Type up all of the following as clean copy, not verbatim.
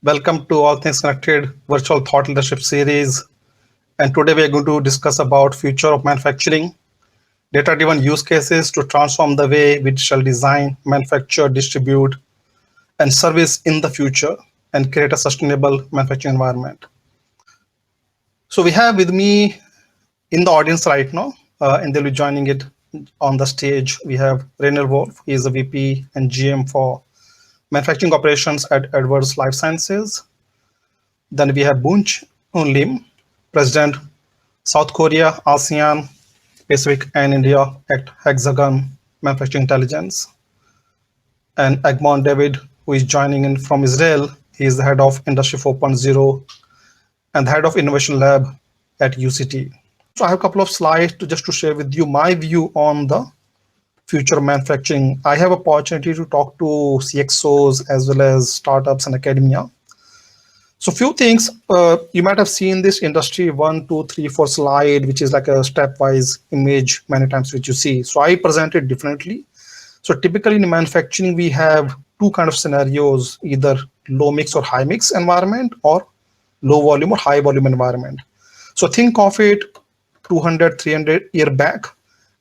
Welcome to All Things Connected virtual thought leadership series. And today we are going to discuss about future of manufacturing, data-driven use cases to transform the way we shall design, manufacture, distribute, and service in the future and create a sustainable manufacturing environment. So we have with me in the audience right now, and they'll be joining it on the stage. We have Rainer Wolf. He is a VP and GM for manufacturing operations at Edwards Lifesciences. Then we have Boon Lim, President, South Korea, ASEAN, Pacific, and India at Hexagon Manufacturing Intelligence. And Agmon David, who is joining in from Israel. He is the head of Industry 4.0 and the head of Innovation Lab at UCT. So I have a couple of slides just to share with you my view on the future of manufacturing. I have opportunity to talk to CXOs as well as startups and academia. So few things, you might have seen this industry 1, 2, 3, 4 slide, which is like a stepwise image many times which you see. So I present it differently. So typically in manufacturing, we have two kind of scenarios, either low mix or high mix environment or low volume or high volume environment. So think of it 200, 300 year back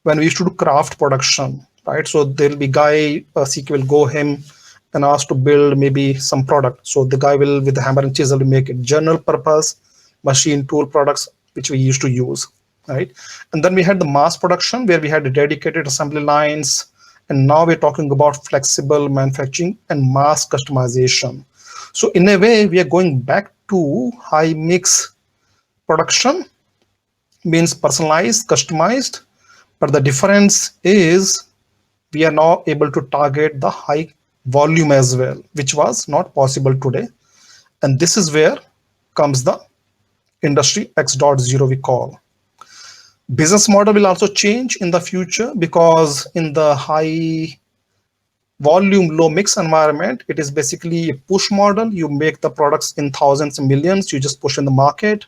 when we used to do craft production, right? So there'll be guy, CK will go him and ask to build maybe some product. So the guy will, with the hammer and chisel, make it general purpose machine tool products, which we used to use, right? And then we had the mass production where we had the dedicated assembly lines. And now we're talking about flexible manufacturing and mass customization. So in a way, we are going back to high mix production, means personalized, customized, but the difference is we are now able to target the high volume as well, which was not possible today. And this is where comes the industry X.0 we call. Business model will also change in the future because in the high volume, low mix environment, it is basically a push model. You make the products in thousands and millions, you just push in the market.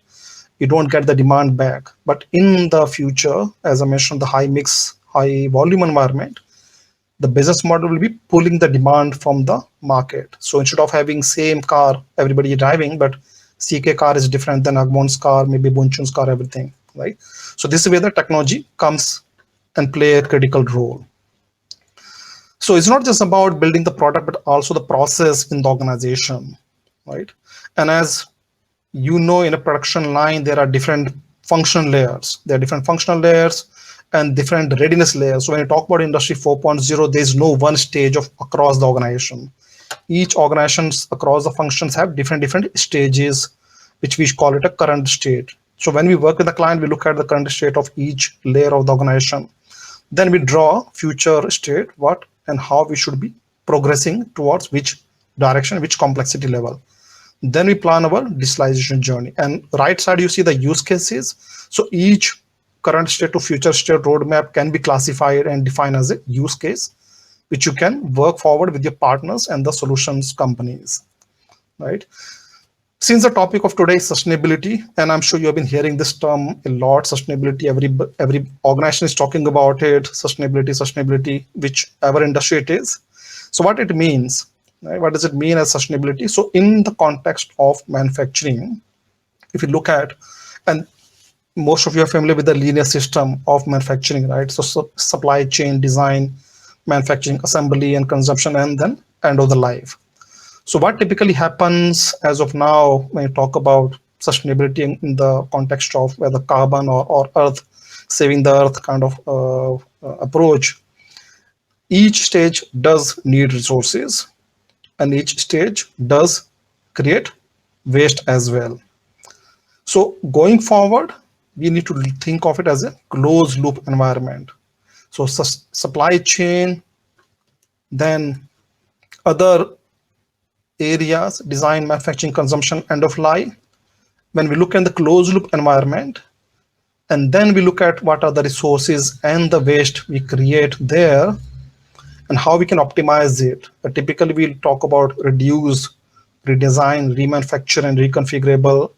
You don't get the demand back. But in the future, as I mentioned, the high mix, high volume environment, the business model will be pulling the demand from the market. So instead of having same car, everybody driving, but CK car is different than Agmon's car, maybe Bunchun's car, everything, right? So this is where the technology comes and play a critical role. So it's not just about building the product, but also the process in the organization, right? And as you know, in a production line, there are different functional layers. There are different functional layers and different readiness layers. So when you talk about Industry 4.0, there's no one stage of across the organization. Each organizations across the functions have different stages, which we call it a current state. So when we work with the client, we look at the current state of each layer of the organization. Then we draw future state, what and how we should be progressing towards which direction, which complexity level. Then we plan our digitalization journey. And right side, you see the use cases. So each current state to future state roadmap can be classified and defined as a use case, which you can work forward with your partners and the solutions companies, right? Since the topic of today is sustainability, and I'm sure you have been hearing this term a lot, sustainability, every organization is talking about it, sustainability, whichever industry it is. So what it means, right? What does it mean as sustainability? So in the context of manufacturing, if you look at, and most of you are familiar with the linear system of manufacturing, right? So supply chain, design, manufacturing, assembly, and consumption, and then end of the life. So what typically happens as of now when you talk about sustainability in the context of whether carbon or earth, saving the earth kind of approach, each stage does need resources and each stage does create waste as well. So going forward, we need to think of it as a closed loop environment. So supply chain, then other areas, design, manufacturing, consumption, end of life. When we look at the closed loop environment, and then we look at what are the resources and the waste we create there and how we can optimize it. Typically, we'll talk about reduce, redesign, remanufacture, and reconfigurable,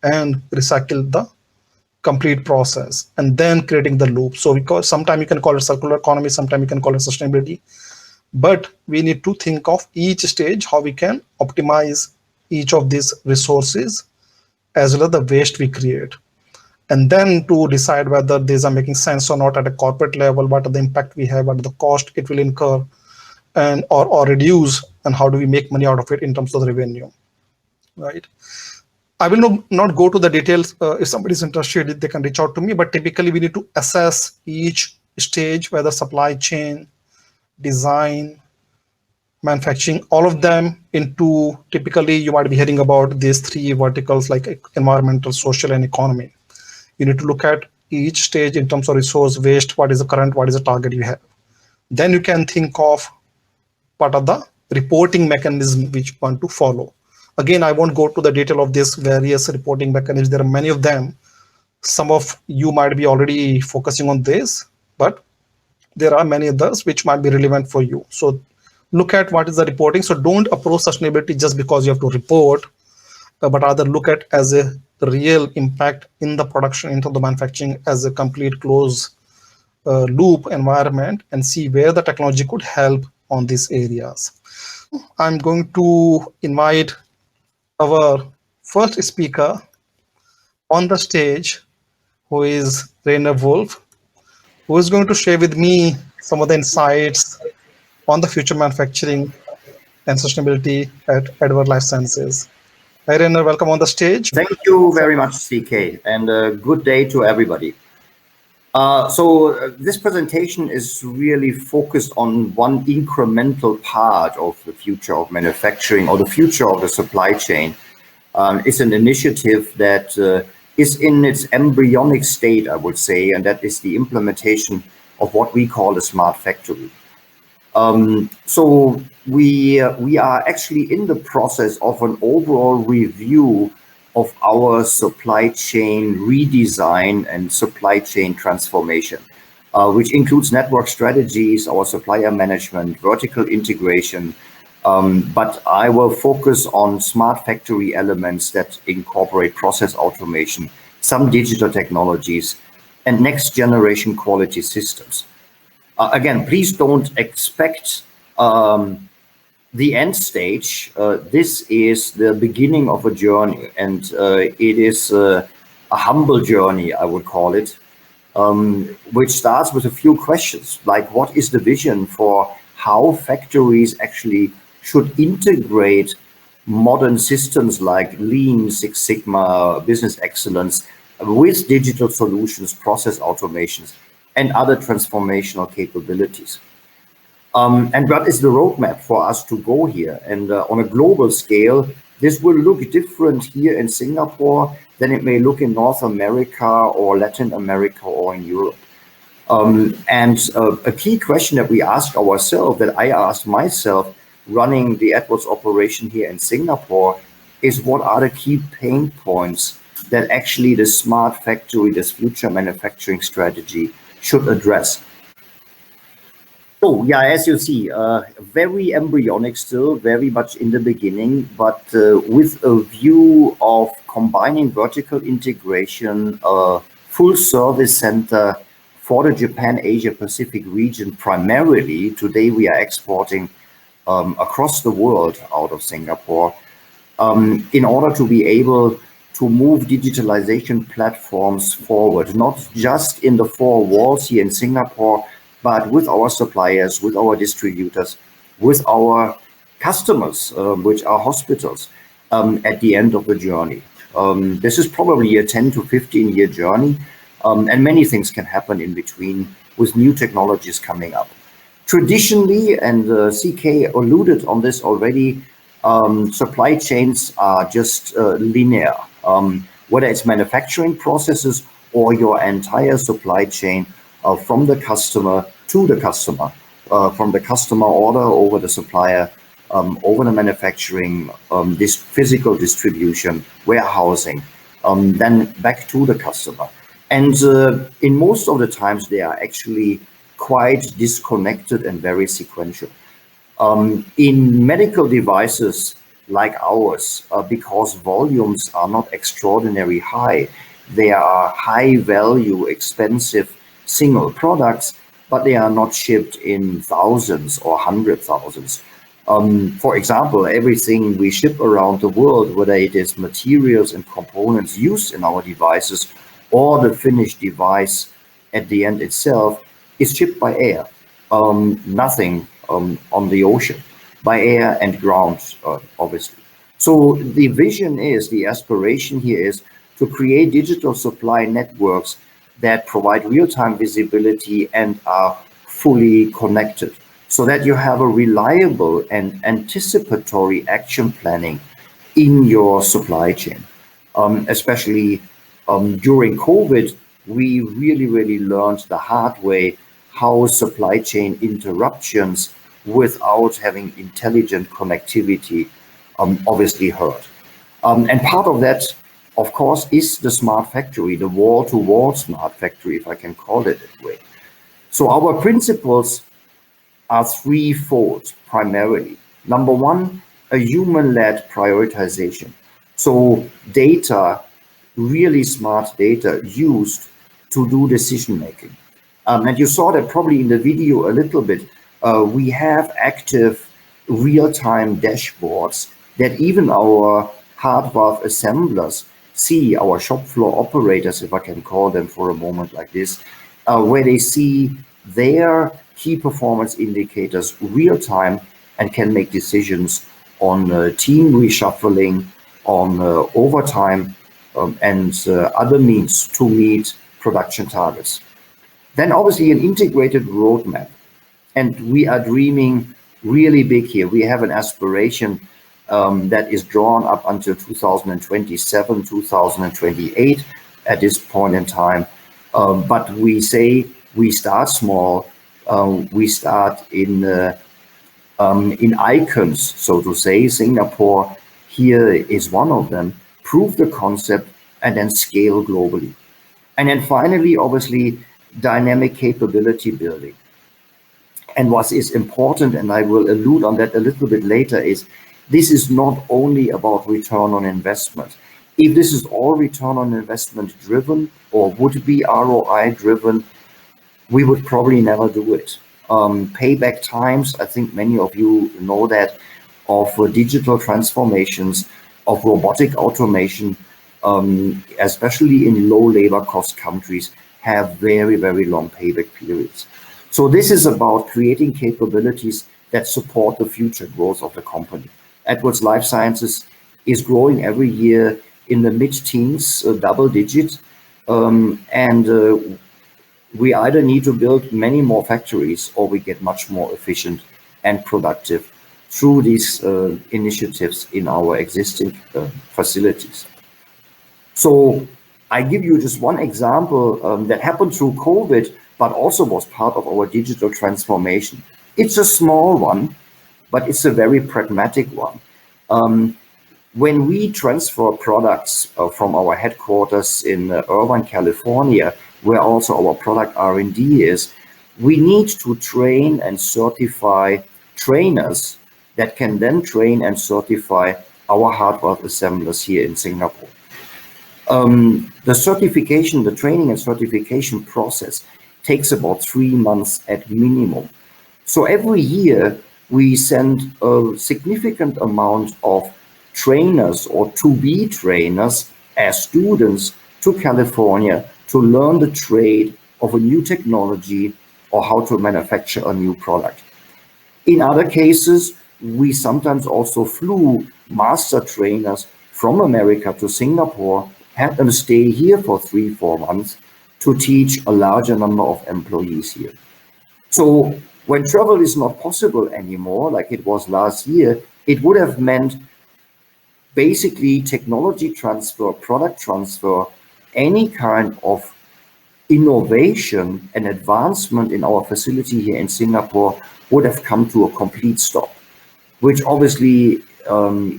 and recycle the complete process, and then creating the loop. So because sometimes you can call it circular economy, sometimes you can call it sustainability, but we need to think of each stage, how we can optimize each of these resources as well as the waste we create, and then to decide whether these are making sense or not at a corporate level, what are the impact we have, what are the cost it will incur, and or reduce, and how do we make money out of it in terms of the revenue, right? I will not go to the details. If somebody is interested, they can reach out to me. But typically, we need to assess each stage, whether supply chain, design, manufacturing, all of them into, typically you might be hearing about these three verticals like environmental, social, and economy. You need to look at each stage in terms of resource waste, what is the current, what is the target you have. Then you can think of what are the reporting mechanism which you want to follow. Again, I won't go to the detail of these various reporting mechanisms. There are many of them. Some of you might be already focusing on this, but there are many others which might be relevant for you. So look at what is the reporting. So don't approach sustainability just because you have to report, but rather look at as a real impact in the production, into the manufacturing, as a complete closed loop environment, and see where the technology could help on these areas. I'm going to invite our first speaker on the stage, who is Rainer Wolf, who is going to share with me some of the insights on the future manufacturing and sustainability at Edward Lifesciences. Hi, Rainer, welcome on the stage. Thank you very much, CK, and good day to everybody. So this presentation is really focused on one incremental part of the future of manufacturing, or the future of the supply chain. It's an initiative that is in its embryonic state, I would say, and that is the implementation of what we call a smart factory. So we are actually in the process of an overall review of our supply chain redesign and supply chain transformation, which includes network strategies, our supplier management, vertical integration. But I will focus on smart factory elements that incorporate process automation, some digital technologies, and next generation quality systems. Again, please don't expect the end stage. This is the beginning of a journey, and it is a humble journey, I would call it, which starts with a few questions, like what is the vision for how factories actually should integrate modern systems like Lean, Six Sigma, business excellence with digital solutions, process automations, and other transformational capabilities. And what is the roadmap for us to go here? And on a global scale, this will look different here in Singapore than it may look in North America or Latin America or in Europe. And a key question that we ask ourselves, that I asked myself running the Edwards operation here in Singapore, is what are the key pain points that actually the smart factory, this future manufacturing strategy should address. So yeah, as you see, very embryonic still, very much in the beginning, but with a view of combining vertical integration, full service center for the Japan, Asia Pacific region primarily. Today we are exporting across the world out of Singapore, in order to be able to move digitalization platforms forward, not just in the four walls here in Singapore, but with our suppliers, with our distributors, with our customers, which are hospitals, at the end of the journey. This is probably a 10 to 15 year journey, and many things can happen in between with new technologies coming up. Traditionally, and CK alluded on this already, supply chains are just linear, whether it's manufacturing processes or your entire supply chain, from the customer to the customer, from the customer order over the supplier, over the manufacturing, this physical distribution, warehousing, then back to the customer. And in most of the times, they are actually quite disconnected and very sequential. In medical devices like ours, because volumes are not extraordinarily high, they are high value, expensive single products, but they are not shipped in thousands or 100,000s. For example, everything we ship around the world, whether it is materials and components used in our devices or the finished device at the end itself, is shipped by air. Nothing on the ocean, by air and ground, obviously. So the vision is, the aspiration here is to create digital supply networks that provide real-time visibility and are fully connected, so that you have a reliable and anticipatory action planning in your supply chain. Especially during COVID, we really learned the hard way how supply chain interruptions without having intelligent connectivity obviously hurt. And part of that, of course, is the smart factory, the wall-to-wall smart factory, if I can call it that way. So our principles are threefold primarily. Number one, a human-led prioritization. So data, really smart data used to do decision making. And you saw that probably in the video a little bit. We have active real-time dashboards that even our hard valve assemblers see, our shop floor operators, if I can call them for a moment like this, where they see their key performance indicators real time and can make decisions on team reshuffling, on overtime, and other means to meet production targets. Then obviously an integrated roadmap. And we are dreaming really big here. We have an aspiration that is drawn up until 2027, 2028 at this point in time. But we say we start small. We start in icons, so to say. Singapore here is one of them. Prove the concept and then scale globally. And then finally, obviously, dynamic capability building. And what is important, and I will allude on that a little bit later, is this is not only about return on investment. If this is all return on investment driven or would be ROI driven, we would probably never do it. Payback times, I think many of you know that, of digital transformations, of robotic automation, especially in low labor cost countries, have very long payback periods. So this is about creating capabilities that support the future growth of the company. Edwards Lifesciences is growing every year in the mid-teens, double digit, and we either need to build many more factories or we get much more efficient and productive through these initiatives in our existing facilities. So I give you just one example that happened through COVID, but also was part of our digital transformation. It's a small one, but it's a very pragmatic one. When we transfer products from our headquarters in Irvine, California, where also our product R&D is, we need to train and certify trainers that can then train and certify our hardware assemblers here in Singapore. The certification, the training and certification process takes about 3 months at minimum. So every year we send a significant amount of trainers or to-be trainers as students to California to learn the trade of a new technology or how to manufacture a new product. In other cases, we sometimes also flew master trainers from America to Singapore, had them stay here for 3-4 months to teach a larger number of employees here. So when travel is not possible anymore, like it was last year, it would have meant basically technology transfer, product transfer, any kind of innovation and advancement in our facility here in Singapore would have come to a complete stop, which obviously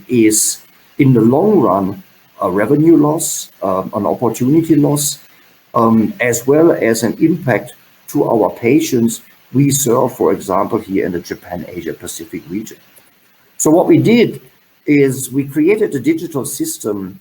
is in the long run a revenue loss, an opportunity loss, as well as an impact to our patients we serve, for example, here in the Japan, Asia Pacific region. So what we did is we created a digital system.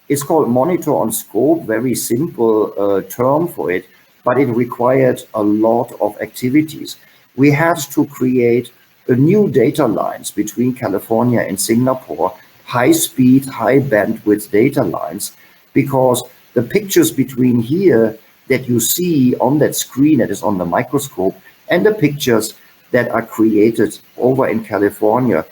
It's called Monitor on Scope, very simple term for it, but it required a lot of activities. We had to create new data lines between California and Singapore, high speed, high bandwidth data lines, because the pictures between here that you see on that screen that is on the microscope and the pictures that are created over in California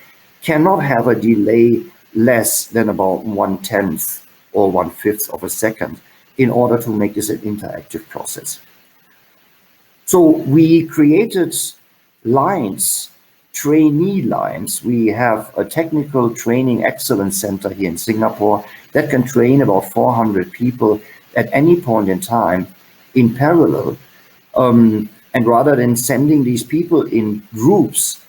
cannot have a delay less than about 1/10 or 1/5 of a second in order to make this an interactive process. So we created lines, trainee lines. We have a technical training excellence center here in Singapore that can train about 400 people at any point in time in parallel. And rather than sending these people in groups,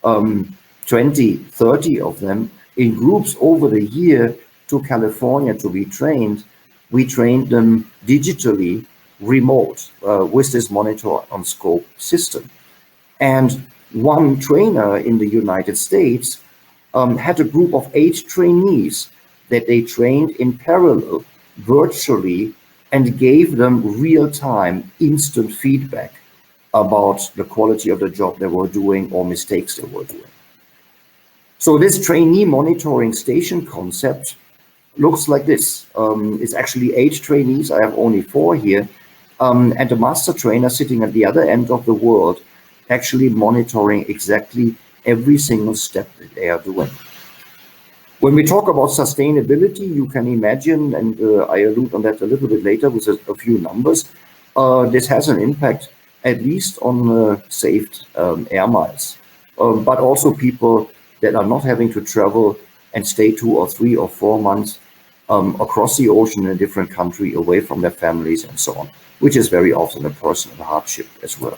20, 30 of them in groups over the year to California to be trained, we trained them digitally, remote, with this monitor on scope system. And one trainer in the United States had a group of 8 trainees that they trained in parallel, virtually, and gave them real-time, instant feedback about the quality of the job they were doing or mistakes they were doing. So this trainee monitoring station concept looks like this. It's actually 8 trainees. I have only 4 here. And the master trainer sitting at the other end of the world, actually monitoring exactly every single step that they are doing. When we talk about sustainability, you can imagine, and I allude on that a little bit later with a few numbers, this has an impact at least on saved air miles, but also people that are not having to travel and stay 2 or 3 or 4 months across the ocean in a different country away from their families and so on, which is very often a personal hardship as well.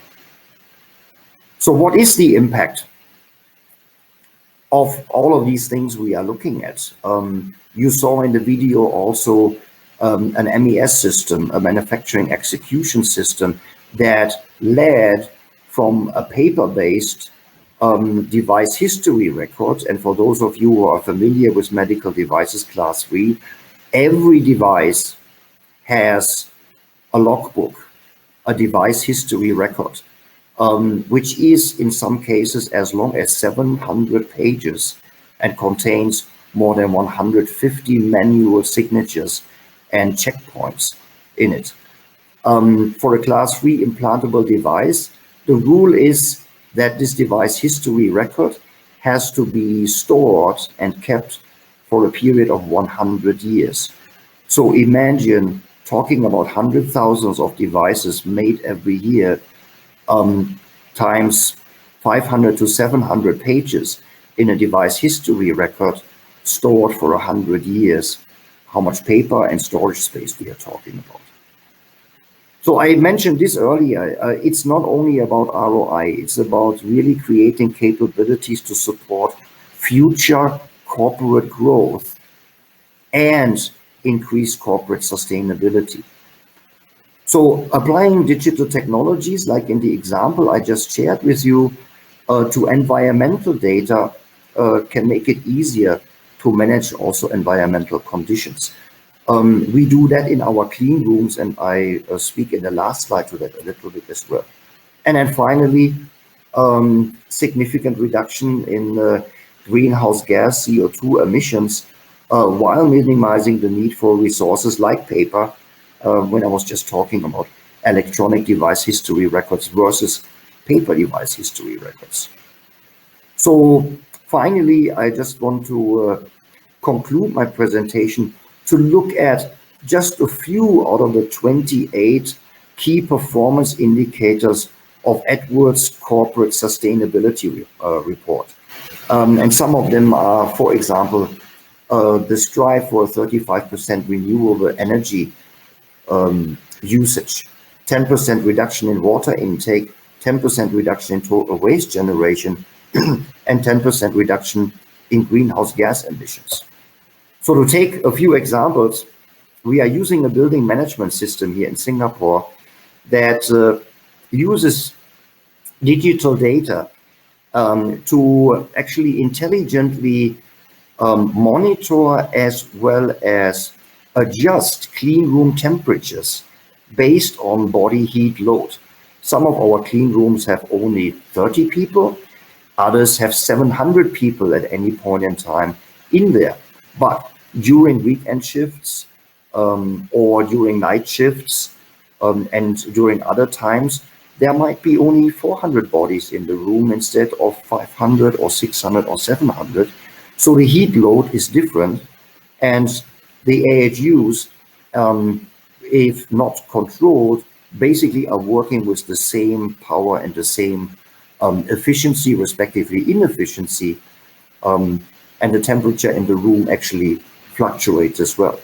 So what is the impact of all of these things we are looking at? You saw in the video also an MES system, a manufacturing execution system that led from a paper-based device history record. And for those of you who are familiar with medical devices class 3, every device has a logbook, a device history record, which is in some cases as long as 700 pages and contains more than 150 manual signatures and checkpoints in it. For a class 3 implantable device, the rule is that this device history record has to be stored and kept for a period of 100 years. So imagine talking about 100,000 of devices made every year, times 500 to 700 pages in a device history record stored for 100 years. How much paper and storage space we are talking about. So I mentioned this earlier, it's not only about ROI, it's about really creating capabilities to support future corporate growth and increase corporate sustainability. So applying digital technologies, like in the example I just shared with you, to environmental data can make it easier to manage also environmental conditions. We do that in our clean rooms, and I speak in the last slide to that a little bit as well. And then finally, significant reduction in greenhouse gas CO2 emissions while minimizing the need for resources like paper, when I was just talking about electronic device history records versus paper device history records. So finally, I just want to conclude my presentation to look at just a few out of the 28 key performance indicators of Edwards' corporate sustainability report. And some of them are, for example, the strive for a 35% renewable energy usage, 10% reduction in water intake, 10% reduction in total waste generation, and 10% reduction in greenhouse gas emissions. So to take a few examples, we are using a building management system here in Singapore that uses digital data to actually intelligently monitor as well as adjust clean room temperatures based on body heat load. Some of our clean rooms have only 30 people, Others have 700 people at any point in time in there. But during weekend shifts or during night shifts and during other times, there might be only 400 bodies in the room instead of 500 or 600 or 700. So the heat load is different, and the AHUs, if not controlled, basically are working with the same power and the same efficiency, respectively inefficiency, and the temperature in the room actually fluctuates as well.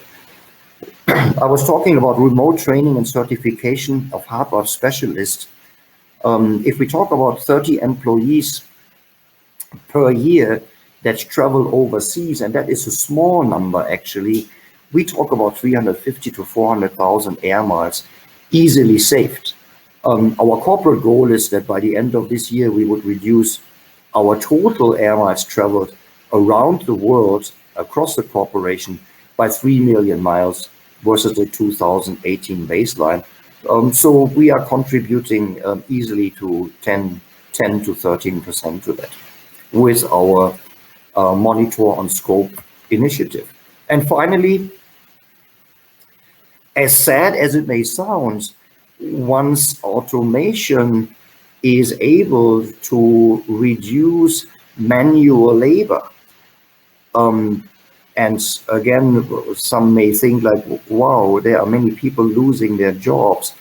I was talking about remote training and certification of hardware specialists. If we talk about 30 employees per year that travel overseas, and that is a small number actually, we talk about 350 to 400,000 air miles easily saved. Our corporate goal is that by the end of this year, we would reduce our total air miles traveled around the world across the corporation by 3 million miles versus the 2018 baseline. So we are contributing easily to 10 to 13% to that with our Monitor on Scope initiative. And finally, as sad as it may sound, once automation is able to reduce manual labor, and again, some may think like, wow, there are many people losing their jobs.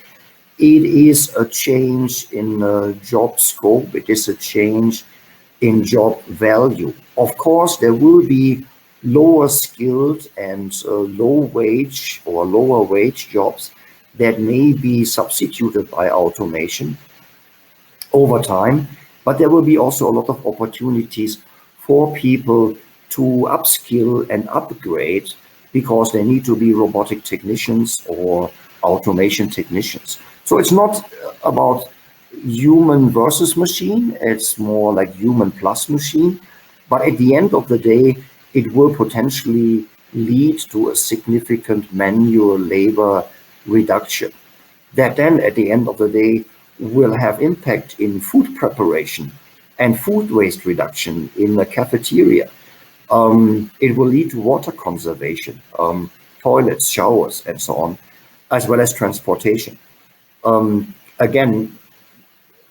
It is a change in job scope. It is a change in job value. Of course, there will be lower skilled and low wage or lower wage jobs that may be substituted by automation over time, but there will be also a lot of opportunities for people to upskill and upgrade because they need to be robotic technicians or automation technicians. So it's not about human versus machine, it's more like human plus machine. But at the end of the day, it will potentially lead to a significant manual labor reduction that then at the end of the day will have impact in food preparation and food waste reduction in the cafeteria. It will lead to water conservation, toilets, showers, and so on, as well as transportation. Again,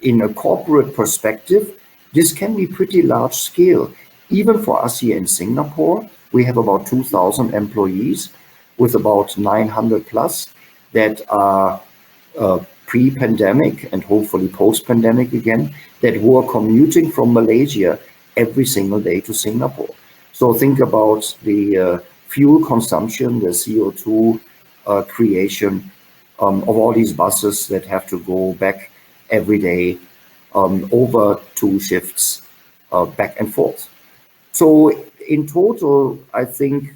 in a corporate perspective, this can be pretty large scale. Even for us here in Singapore, we have about 2,000 employees with about 900 plus that are pre-pandemic and hopefully post-pandemic again, that were commuting from Malaysia every single day to Singapore. So think about the fuel consumption, the CO2 creation of all these buses that have to go back every day over 2 shifts back and forth. So in total, I think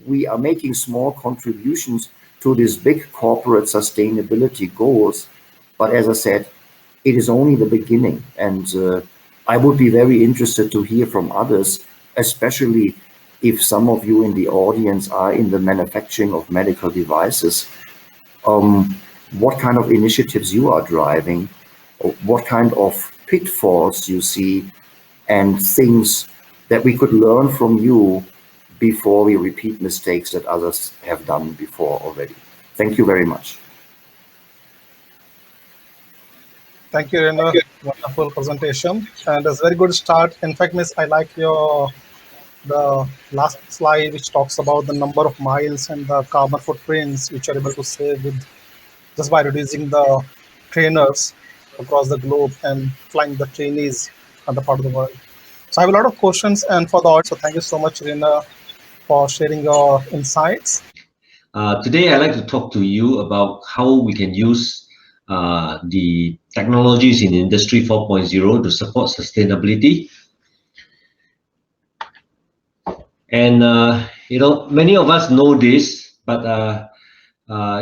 we are making small contributions to these big corporate sustainability goals. But as I said, it is only the beginning. And I would be very interested to hear from others, especially if some of you in the audience are in the manufacturing of medical devices, what kind of initiatives you are driving, what kind of pitfalls you see, and things that we could learn from you before we repeat mistakes that others have done before already. Thank you very much. Thank you, Rena. Wonderful presentation. And it's a very good start. In fact, Miss, I like the last slide, which talks about the number of miles and the carbon footprints which are able to save with just by reducing the trainers across the globe and flying the trainees other part of the world. So I have a lot of questions, and for the audience, so thank you so much, Rena, for sharing your insights. Today, I'd like to talk to you about how we can use the technologies in Industry 4.0 to support sustainability. And, many of us know this, but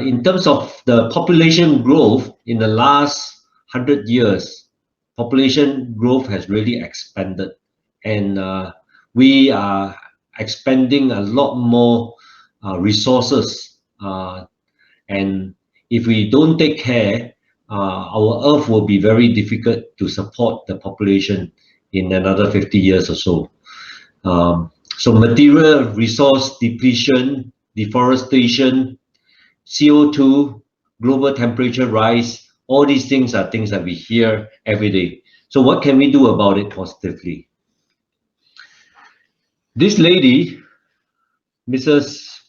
in terms of the population growth in the last 100 years, population growth has really expanded. And we are expending a lot more resources. And if we don't take care, our Earth will be very difficult to support the population in another 50 years or so. So material resource depletion, deforestation, CO2, global temperature rise, all these things are things that we hear every day. So what can we do about it positively? This lady, Mrs.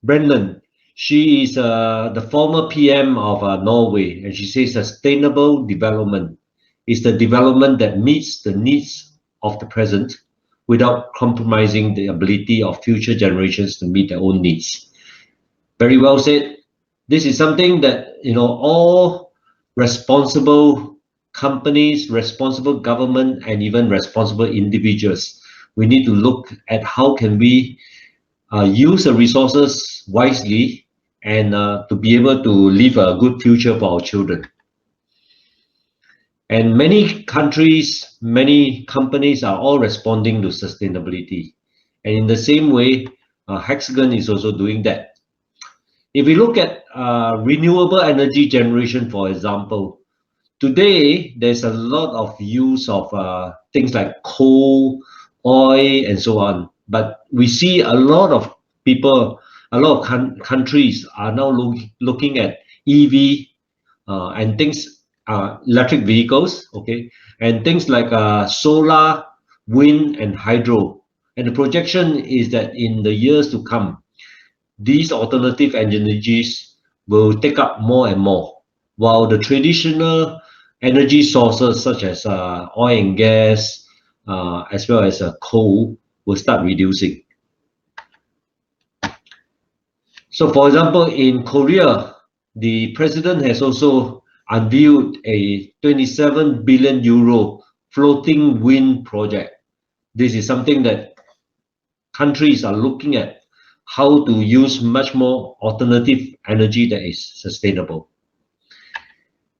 Brennan, she is the former PM of Norway, and she says sustainable development is the development that meets the needs of the present without compromising the ability of future generations to meet their own needs. Very well said. This is something that, you know, all responsible companies, responsible government, and even responsible individuals, we need to look at how can we use the resources wisely and to be able to live a good future for our children. And many countries, many companies are all responding to sustainability. And in the same way, Hexagon is also doing that. If we look at renewable energy generation, for example, today there's a lot of use of things like coal, oil, and so on. But we see a lot of people, a lot of countries are now looking at EV and things, electric vehicles, okay, and things like solar, wind, and hydro. And the projection is that in the years to come, these alternative energies will take up more and more, while the traditional energy sources such as oil and gas, as well as coal, will start reducing. So, for example, in Korea, the president has also unveiled a 27 billion euro floating wind project. This is something that countries are looking at, how to use much more alternative energy that is sustainable.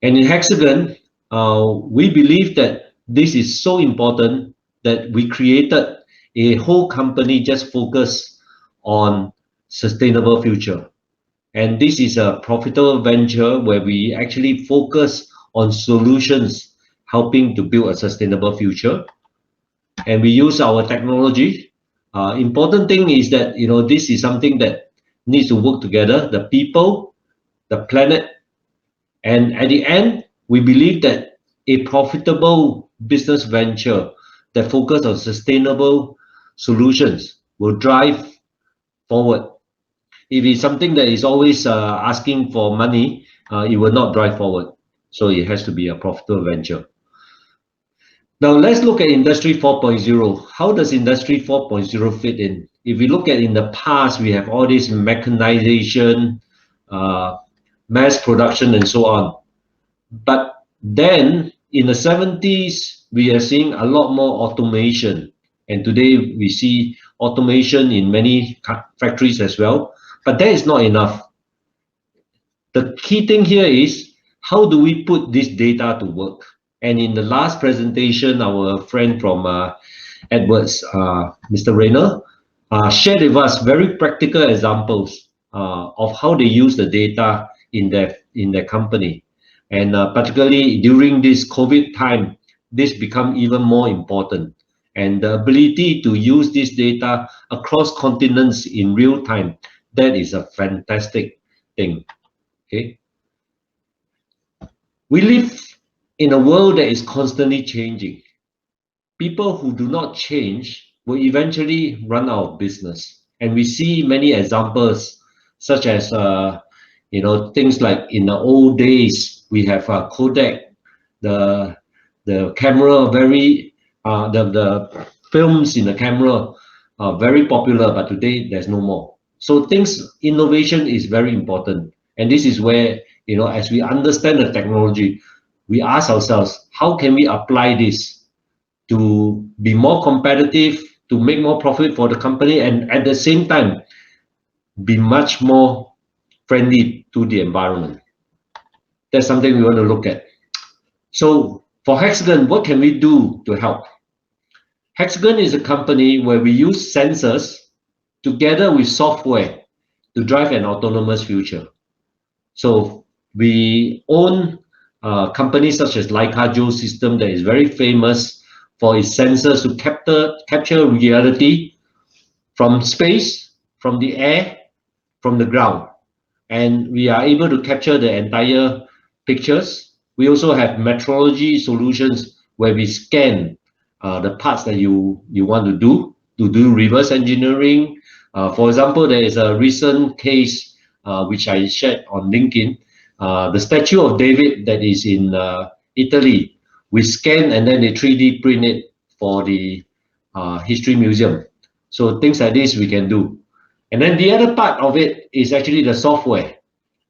And in Hexagon, we believe that this is so important that we created a whole company just focused on sustainable future. And this is a profitable venture where we actually focus on solutions helping to build a sustainable future. And we use our technology. Important thing is that, you know, this is something that needs to work together, the people, the planet, and at the end, we believe that a profitable business venture that focuses on sustainable solutions will drive forward. If it's something that is always asking for money, it will not drive forward. So it has to be a profitable venture. Now let's look at Industry 4.0. How does Industry 4.0 fit in? If we look at in the past, we have all this mechanization, mass production, and so on. But then in the 70s, we are seeing a lot more automation. And today we see automation in many factories as well. But that is not enough. The key thing here is, how do we put this data to work? And in the last presentation, our friend from Edwards, Mr. Rayner, shared with us very practical examples of how they use the data in their company. And particularly during this COVID time, this become even more important. And the ability to use this data across continents in real time, that is a fantastic thing. Okay. We live in a world that is constantly changing. People who do not change will eventually run out of business. And we see many examples, such as you know, things like in the old days, we have Kodak, the camera, very the films in the camera are very popular, but today there's no more. So innovation is very important. And this is where, you know, as we understand the technology, we ask ourselves, how can we apply this to be more competitive, to make more profit for the company, and at the same time, be much more friendly to the environment? That's something we want to look at. So for Hexagon, what can we do to help? Hexagon is a company where we use sensors together with software to drive an autonomous future. So we own companies such as Leica System that is very famous for its sensors to capture reality from space, from the air, from the ground. And we are able to capture the entire pictures. We also have metrology solutions where we scan the parts that you want to do reverse engineering. For example, there is a recent case which I shared on LinkedIn, the statue of David that is in Italy. We scan and then they 3D print it for the history museum. So things like this we can do. And then the other part of it is actually the software,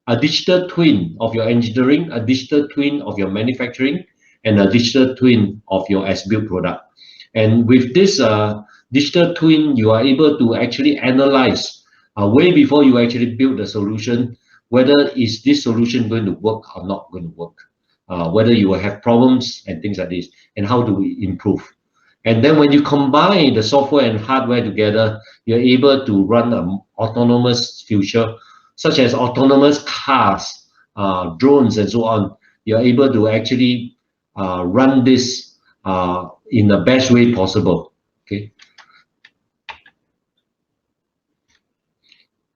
a digital twin of your engineering, a digital twin of your manufacturing, and a digital twin of your as-built product. And with this digital twin, you are able to actually analyze way before you actually build the solution, whether is this solution going to work or not going to work, whether you will have problems and things like this, and how do we improve. And then when you combine the software and hardware together, you're able to run an autonomous future, such as autonomous cars, drones, and so on. You're able to actually run this in the best way possible. Okay.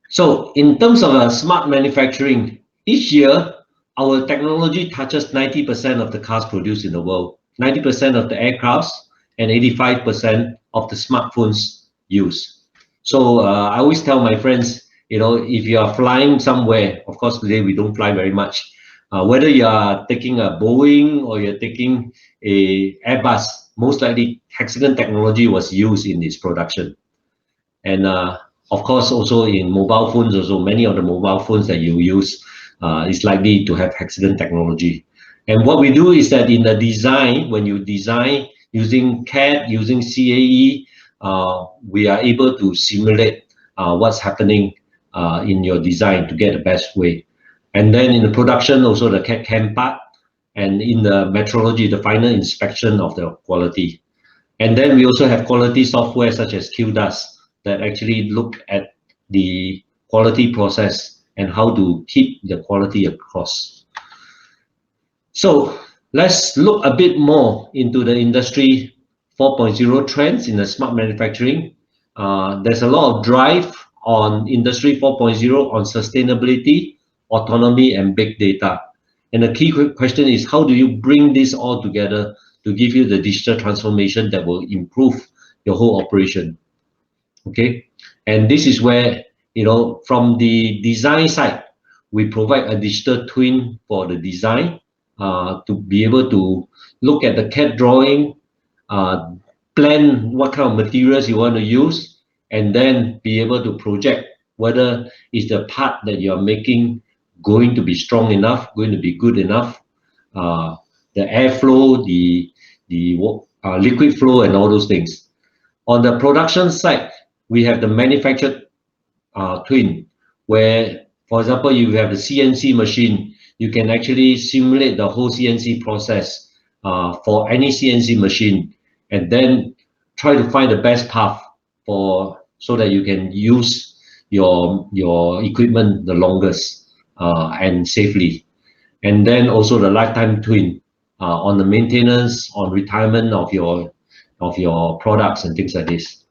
So in terms of smart manufacturing, each year our technology touches 90% of the cars produced in the world, 90% of the aircrafts, and 85% of the smartphones used. So I always tell my friends, if you are flying somewhere, of course today we don't fly very much, whether you are taking a Boeing or you're taking a Airbus, most likely Hexagon technology was used in its production. And of course, also in mobile phones, also many of the mobile phones that you use is likely to have Hexagon technology. And what we do is that in the design, when you design using CAD, using CAE, we are able to simulate what's happening in your design to get the best way. And then in the production, also the CAD/CAM part, and in the metrology, the final inspection of the quality. And then we also have quality software such as QDAS that actually look at the quality process and how to keep the quality across. So let's look a bit more into the industry 4.0 trends in the smart manufacturing. There's a lot of drive on industry 4.0 on sustainability, autonomy, and big data. And the key question is, how do you bring this all together to give you the digital transformation that will improve your whole operation? Okay, and this is where, from the design side, we provide a digital twin for the design to be able to look at the CAD drawing, plan what kind of materials you want to use, and then be able to project whether is the part that you are making going to be strong enough, going to be good enough, the airflow, the liquid flow, and all those things. On the production side, we have the manufactured twin, where, for example, you have the CNC machine. You can actually simulate the whole CNC process for any CNC machine, and then try to find the best path so that you can use your equipment the longest and safely. And then also the lifetime twin on the maintenance, on retirement of your products and things like this.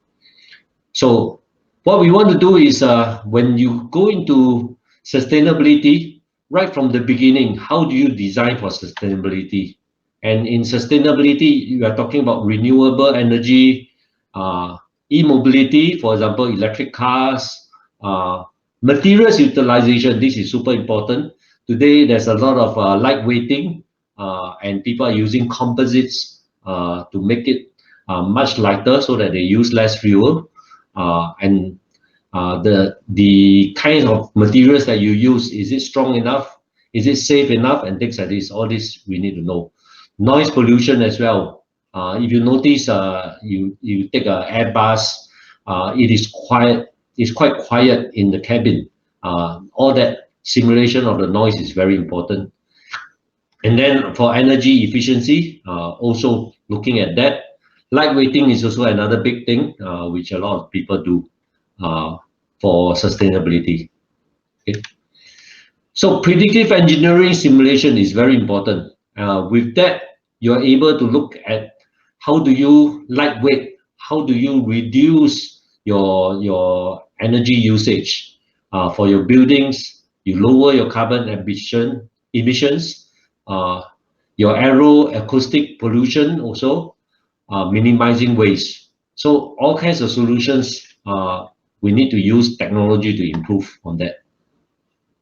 So what we want to do is when you go into sustainability, right from the beginning, how do you design for sustainability? And in sustainability, you are talking about renewable energy, e-mobility, for example, electric cars, materials utilization. This is super important. Today, there's a lot of lightweighting, and people are using composites to make it much lighter so that they use less fuel. And the kinds of materials that you use, is it strong enough? Is it safe enough? And things like this. All this we need to know. Noise pollution as well. If you notice, you take an Airbus, it is quiet. It's quite quiet in the cabin. All that simulation of the noise is very important. And then for energy efficiency, also looking at that. Lightweighting is also another big thing, which a lot of people do for sustainability. Okay. So predictive engineering simulation is very important. With that, you're able to look at how do you lightweight, how do you reduce your energy usage for your buildings, you lower your carbon emissions, your aero acoustic pollution also, minimizing waste. So all kinds of solutions, we need to use technology to improve on that.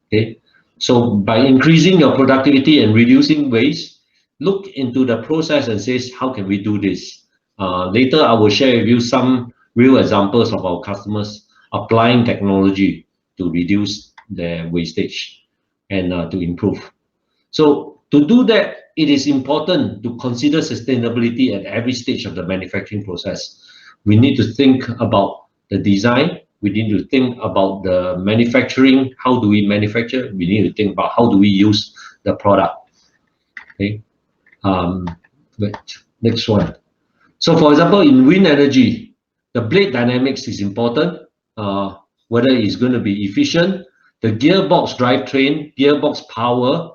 Okay, so by increasing your productivity and reducing waste, look into the process and says, how can we do this? Later, I will share with you some real examples of our customers applying technology to reduce their wastage and to improve. So to do that, it is important to consider sustainability at every stage of the manufacturing process. We need to think about the design. We need to think about the manufacturing. How do we manufacture? We need to think about how do we use the product. Okay. Next one. So for example, in wind energy, the blade dynamics is important. Whether it's going to be efficient, the gearbox drivetrain, gearbox power,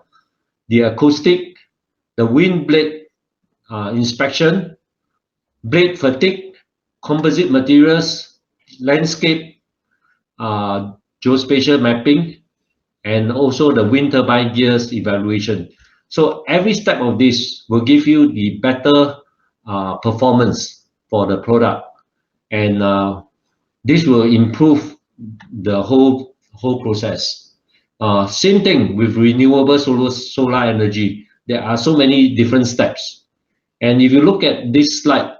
the acoustic, the wind blade inspection, blade fatigue, composite materials, landscape, geospatial mapping, and also the wind turbine gears evaluation. So every step of this will give you the better performance for the product, and this will improve the whole process. Same thing with renewable solar energy. There are so many different steps. And if you look at this slide,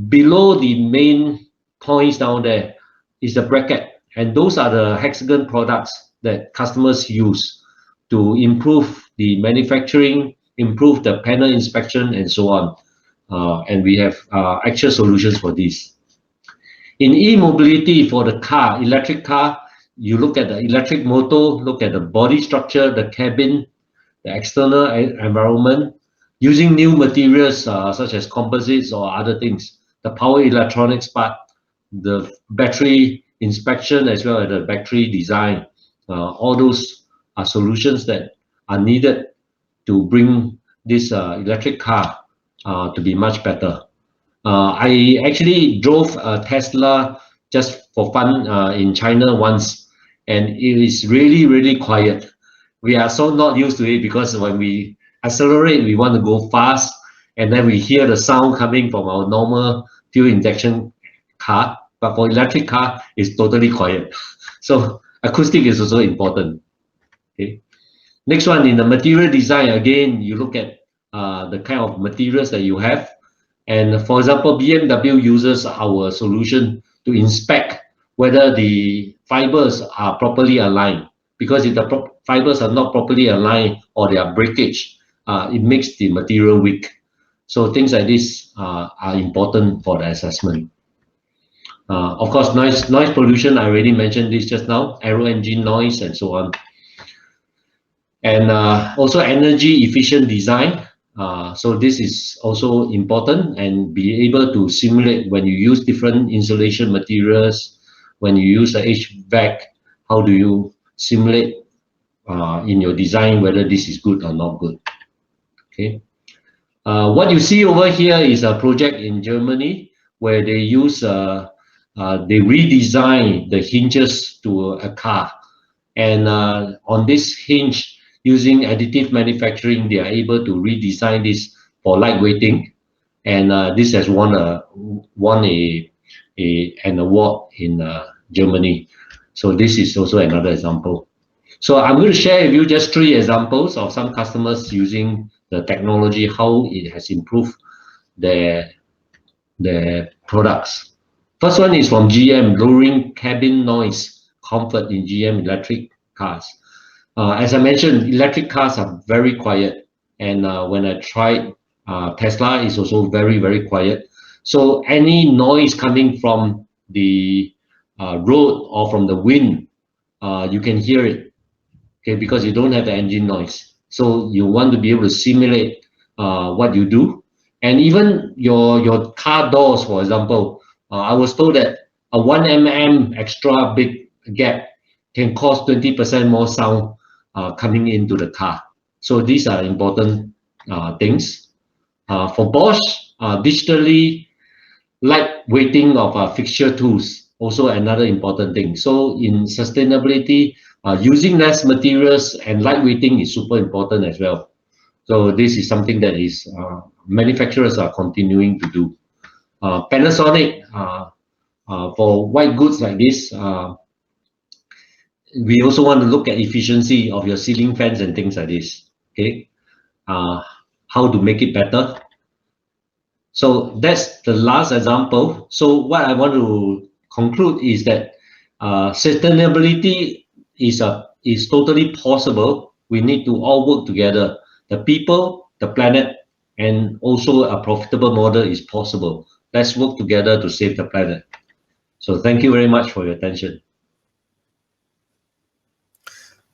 below the main points down there is the bracket. And those are the Hexagon products that customers use to improve the manufacturing, improve the panel inspection, and so on. And we have actual solutions for this. In e-mobility for the car, electric car, you look at the electric motor, look at the body structure, the cabin, the external environment, using new materials such as composites or other things, the power electronics part, the battery inspection as well as the battery design. All those are solutions that are needed to bring this electric car to be much better. I actually drove a Tesla just for fun in China once, and it is really, really quiet. We are so not used to it because when we accelerate, we want to go fast, and then we hear the sound coming from our normal fuel injection car. But for electric car, it's totally quiet. So acoustic is also important. Okay. Next one, in the material design, again, you look at the kind of materials that you have. And for example, BMW uses our solution to inspect whether the fibers are properly aligned. Because if the fibers are not properly aligned or they are breakage, it makes the material weak. So things like this are important for the assessment. Of course, noise pollution, I already mentioned this just now, aero engine noise and so on. And also energy efficient design. So this is also important, and be able to simulate when you use different insulation materials, when you use the HVAC, how do you simulate in your design whether this is good or not good. Okay. What you see over here is a project in Germany where they use they redesign the hinges to a car, and on this hinge, using additive manufacturing, they are able to redesign this for lightweighting, and this has won an award in Germany. So this is also another example. So I'm going to share with you just 3 examples of some customers using the technology, how it has improved their products. First one is from GM, lowering cabin noise comfort in GM electric cars. As I mentioned, electric cars are very quiet, and when I tried Tesla, it's also very, very quiet. So any noise coming from the road or from the wind, you can hear it, okay, because you don't have the engine noise. So you want to be able to simulate what you do. And even your car doors, for example, I was told that a 1 mm extra big gap can cause 20% more sound coming into the car. So these are important things. For Bosch, digitally lightweighting of fixture tools, also another important thing. So in sustainability, using less materials and lightweighting is super important as well. So this is something that is manufacturers are continuing to do. Panasonic, for white goods like this, we also want to look at efficiency of your ceiling fans and things like this. Okay, how to make it better. So that's the last example. So what I want to conclude is that sustainability is totally possible. We need to all work together. The people, the planet, and also a profitable model is possible. Let's work together to save the planet. So thank you very much for your attention.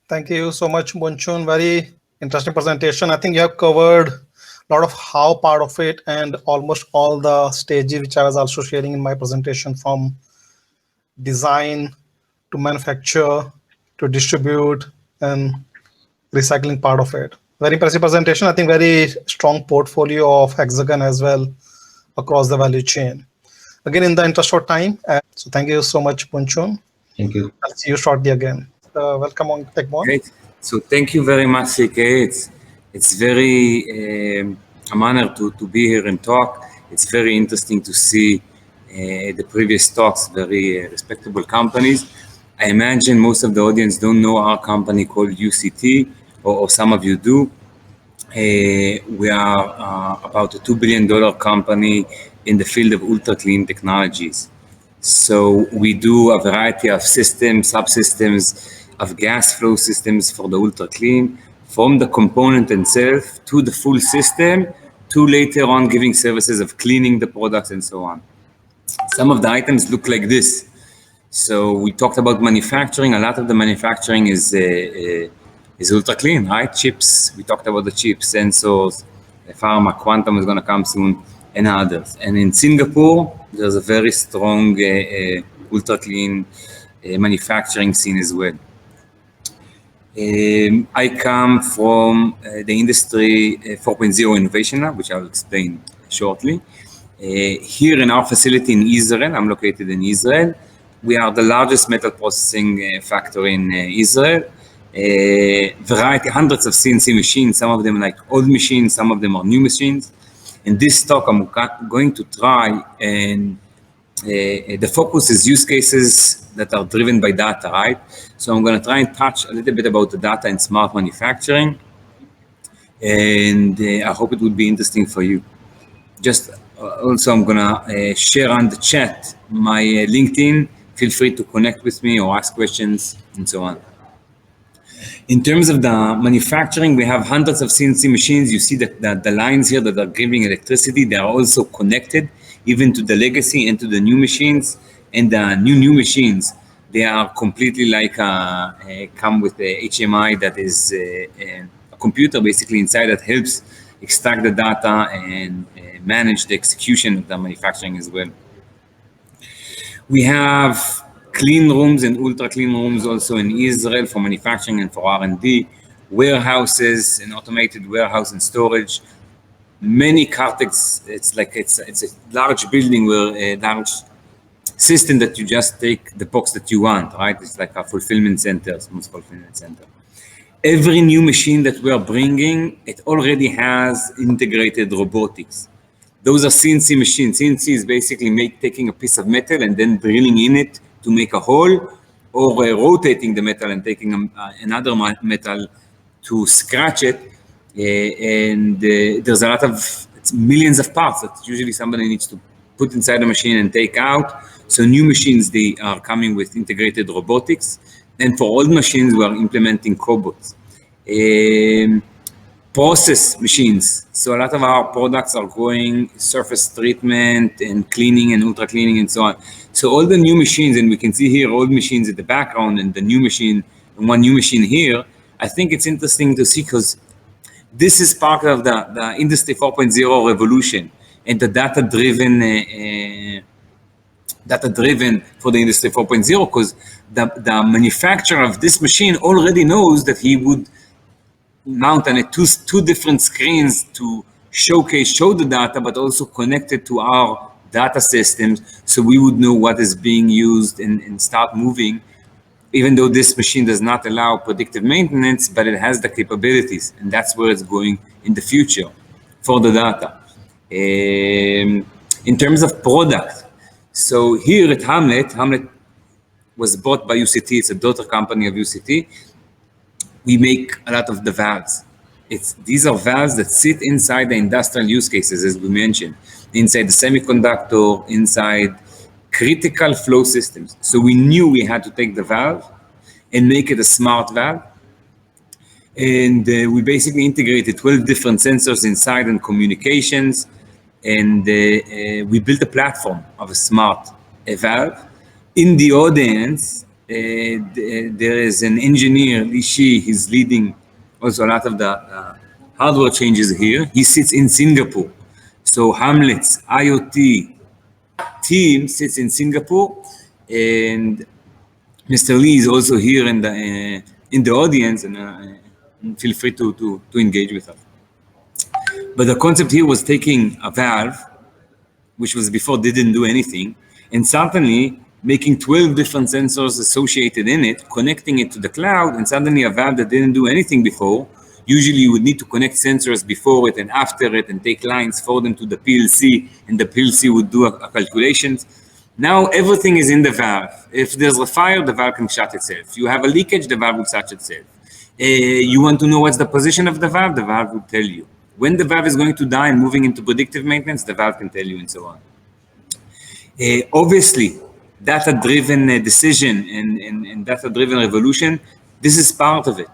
Thank you so much, Choon. Very interesting presentation. I think you have covered a lot of how part of it and almost all the stages, which I was also sharing in my presentation, from design to manufacture to distribute and recycling part of it. Very impressive presentation. I think very strong portfolio of Hexagon as well across the value chain. Again, in the interest of time, so thank you so much, Choon. Thank you. I'll see you shortly again. Welcome on Agmon. Great. So thank you very much, CK. It's very an honor to be here and talk. It's very interesting to see the previous talks, very respectable companies. I imagine most of the audience don't know our company called UCT, or some of you do. We are about a $2 billion company in the field of ultra clean technologies. So we do a variety of systems, subsystems of gas flow systems for the ultra clean, from the component itself to the full system, to later on giving services of cleaning the products and so on. Some of the items look like this. So we talked about manufacturing. A lot of the manufacturing is ultra clean, right? Chips. We talked about the chips, sensors, pharma, quantum is going to come soon, and others. And in Singapore, there's a very strong ultra clean manufacturing scene as well. I come from the industry 4.0 innovation lab, which I'll explain shortly. Here in our facility in Israel, I'm located in Israel. We are the largest metal processing factory in Israel. Variety, hundreds of CNC machines, some of them like old machines, some of them are new machines. In this talk, I'm going to try, and the focus is use cases that are driven by data, right? So I'm going to try and touch a little bit about the data in smart manufacturing, and I hope it would be interesting for you. Just also, I'm going to share on the chat my LinkedIn. Feel free to connect with me or ask questions and so on. In terms of the manufacturing, we have hundreds of CNC machines. You see that the lines here that are giving electricity, they are also connected even to the legacy and to the new machines. And the new machines, they are completely like come with a HMI that is a computer basically inside that helps extract the data and manage the execution of the manufacturing as well. We have clean rooms and ultra clean rooms also in Israel for manufacturing and for R&D, warehouses and automated warehouse and storage. Many Cartex, it's a large building where a large system that you just take the box that you want, right? It's like a fulfillment center, small fulfillment center. Every new machine that we are bringing, it already has integrated robotics. Those are CNC machines. CNC is basically taking a piece of metal and then drilling in it to make a hole, or rotating the metal and taking another metal to scratch it. And there's a lot of millions of parts that usually somebody needs to put inside the machine and take out. So new machines, they are coming with integrated robotics. And for old machines, we are implementing cobots. Process machines. So a lot of our products are going surface treatment and cleaning and ultra cleaning and so on. So all the new machines, and we can see here old machines in the background and the new machine, and one new machine here. I think it's interesting to see because this is part of the Industry 4.0 revolution and the data-driven for the Industry 4.0, because the manufacturer of this machine already knows that he would mount on it two different screens to show the data, but also connect it to our data systems so we would know what is being used and start moving, even though this machine does not allow predictive maintenance, but it has the capabilities, and that's where it's going in the future for the data. In terms of product, so here at Hamlet was bought by UCT, it's a daughter company of UCT. We make a lot of the valves. These are valves that sit inside the industrial use cases, as we mentioned, inside the semiconductor, inside critical flow systems. So we knew we had to take the valve and make it a smart valve. And we basically integrated 12 different sensors inside and communications. And we built a platform of a smart valve. In the audience, there is an engineer, Lishi, he's leading also a lot of the hardware changes here. He sits in Singapore. So Hamlet's IoT team sits in Singapore, and Mr. Lee is also here in the audience, and feel free to engage with us. But the concept here was taking a valve, which was before didn't do anything, and suddenly making 12 different sensors associated in it, connecting it to the cloud, and suddenly a valve that didn't do anything before. Usually you would need to connect sensors before it and after it and take lines for them to the PLC, and the PLC would do a calculations. Now everything is in the valve. If there's a fire, the valve can shut itself. You have a leakage, the valve will shut itself. You want to know what's the position of the valve will tell you. When the valve is going to die and moving into predictive maintenance, the valve can tell you, and so on. Obviously, data-driven decision and data-driven revolution, this is part of it.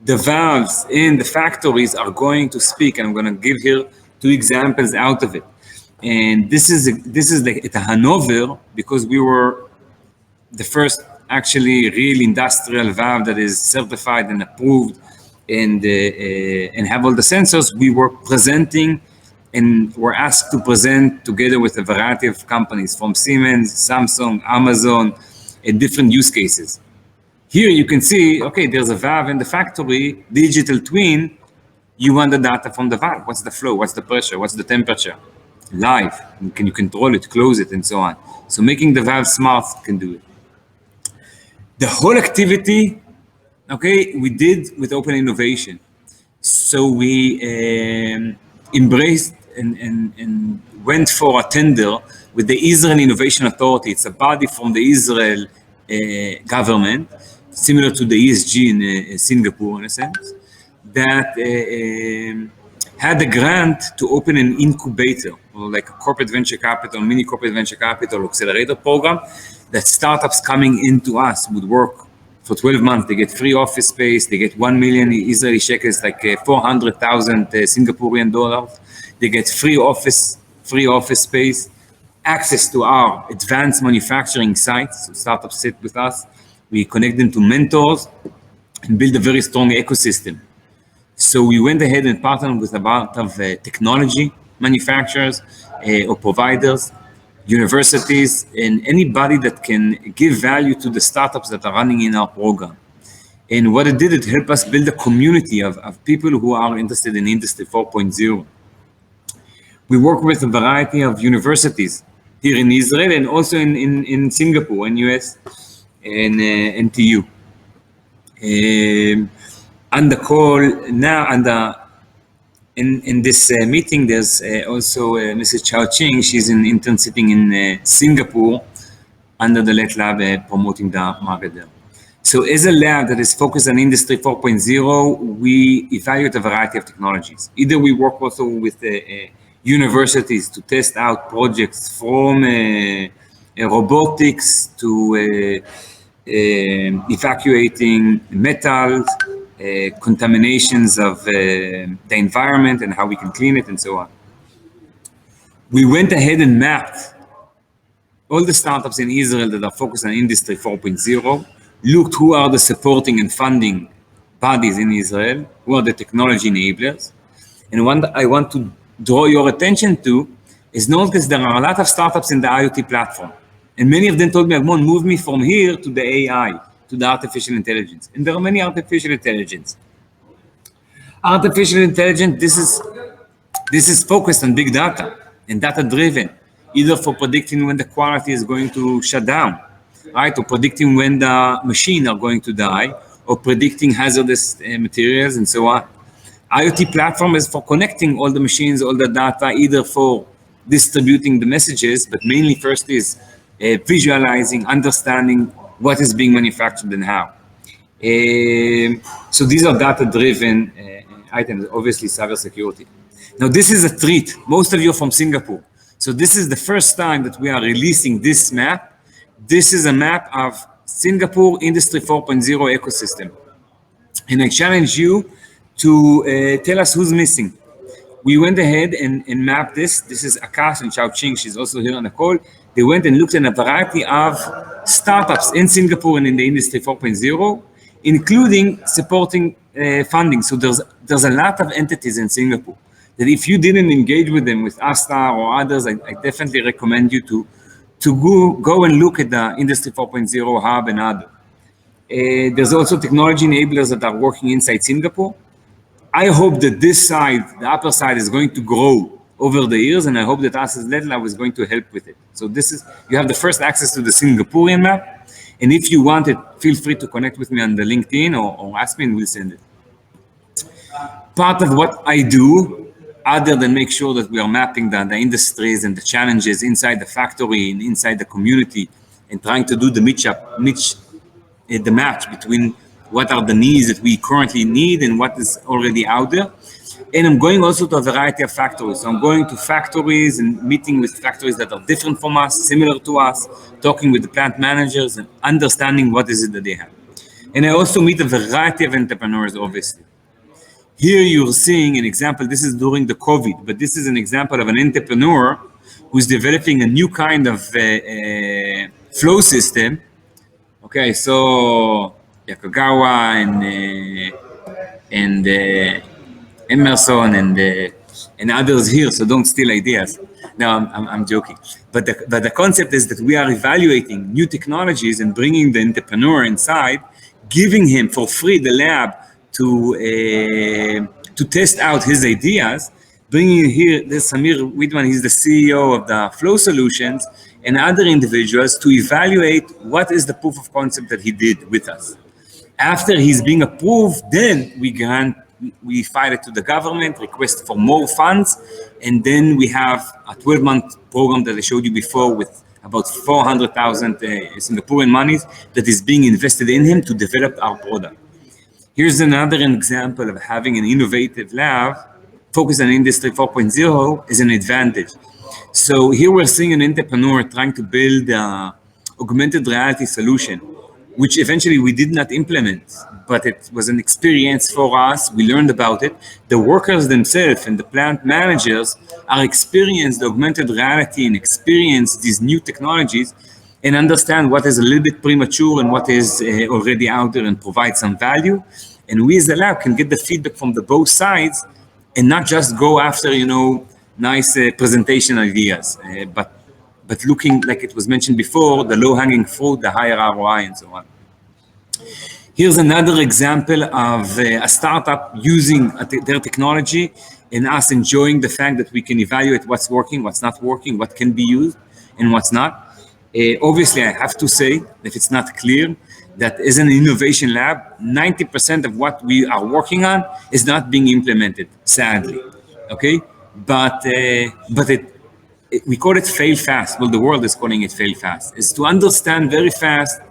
The valves in the factories are going to speak, and I'm going to give here 2 examples out of it. And this is at Hanover, because we were the first actually real industrial valve that is certified and approved and have all the sensors. We were presenting and were asked to present together with a variety of companies from Siemens, Samsung, Amazon, and different use cases. Here you can see, okay, there's a valve in the factory, digital twin. You want the data from the valve. What's the flow? What's the pressure? What's the temperature? Live. Can you control it, close it, and so on. So making the valve smart can do it. The whole activity, okay, we did with open innovation. So we embraced and went for a tender with the Israel Innovation Authority. It's a body from the Israel government, similar to the ESG in Singapore in a sense, that had a grant to open an incubator, or like a corporate venture capital, mini corporate venture capital accelerator program, that startups coming into us would work for 12 months. They get free office space, they get 1 million Israeli shekels, like 400,000 Singaporean dollars. They get free office space, access to our advanced manufacturing sites. So startups sit with us, we connect them to mentors and build a very strong ecosystem. So we went ahead and partnered with a lot of technology manufacturers or providers, universities, and anybody that can give value to the startups that are running in our program. And what it did, it helped us build a community of people who are interested in Industry 4.0. We work with a variety of universities here in Israel and also in Singapore and US and NTU. On the call now, in this meeting, there's also Mrs. Chao Ching. She's an intern sitting in Singapore under the LET Lab promoting the market there. So as a lab that is focused on Industry 4.0, we evaluate a variety of technologies. Either we work also with universities to test out projects from robotics to evacuating metals, contaminations of the environment and how we can clean it and so on. We went ahead and mapped all the startups in Israel that are focused on Industry 4.0, looked who are the supporting and funding bodies in Israel, who are the technology enablers. And one that I want to draw your attention to is notice there are a lot of startups in the IoT platform. And many of them told me, Agmon, move me from here to the AI, to the artificial intelligence. And there are many artificial intelligence. Artificial intelligence, this is This is focused on big data and data driven, either for predicting when the quality is going to shut down, right? Or predicting when the machine are going to die, or predicting hazardous materials and so on. IoT platform is for connecting all the machines, all the data, either for distributing the messages, but mainly first is visualizing, understanding what is being manufactured and how. So these are data-driven items, obviously cybersecurity. Now this is a treat. Most of you are from Singapore. So this is the first time that we are releasing this map. This is a map of Singapore Industry 4.0 ecosystem. And I challenge you to tell us who's missing. We went ahead and mapped this. This is Akash and Chao Ching. She's also here on the call. They went and looked at a variety of startups in Singapore and in the Industry 4.0, including supporting funding. So there's a lot of entities in Singapore that if you didn't engage with them, with Asta or others, I definitely recommend you to go and look at the Industry 4.0 hub and other. There's also technology enablers that are working inside Singapore. I hope that this side, the upper side, is going to grow over the years, and I hope that Asas Ledla is going to help with it. So this is, you have the first access to the Singaporean map, and if you want it, feel free to connect with me on the LinkedIn or ask me and we'll send it. Part of what I do, other than make sure that we are mapping the industries and the challenges inside the factory and inside the community, and trying to do the match between what are the needs that we currently need and what is already out there. And I'm going also to a variety of factories. So I'm going to factories and meeting with factories that are different from us, similar to us, talking with the plant managers and understanding what is it that they have. And I also meet a variety of entrepreneurs, obviously. Here you're seeing an example. This is during the COVID, but this is an example of an entrepreneur who's developing a new kind of flow system. Okay, so Yakagawa and Emerson and others here, so don't steal ideas. No, I'm joking. But the concept is that we are evaluating new technologies and bringing the entrepreneur inside, giving him for free the lab to test out his ideas. Bringing here, there's Samir Widman, he's the CEO of the Flow Solutions, and other individuals to evaluate what is the proof of concept that he did with us. After he's being approved, then we file it to the government, request for more funds, and then we have a 12-month program that I showed you before with about 400,000 Singaporean monies that is being invested in him to develop our product. Here's another example of having an innovative lab focused on Industry 4.0 is an advantage. So here we're seeing an entrepreneur trying to build an augmented reality solution, which eventually we did not implement, but it was an experience for us. We learned about it. The workers themselves and the plant managers are experienced the augmented reality and experience these new technologies and understand what is a little bit premature and what is already out there and provide some value. And we as a lab can get the feedback from the both sides and not just go after, nice presentation ideas, but looking, like it was mentioned before, the low-hanging fruit, the higher ROI, and so on. Here's another example of a startup using their technology and us enjoying the fact that we can evaluate what's working, what's not working, what can be used, and what's not. Obviously, I have to say, if it's not clear, that as an innovation lab, 90% of what we are working on is not being implemented, sadly, okay? But we call it fail fast. Well, the world is calling it fail fast. Is to understand very fast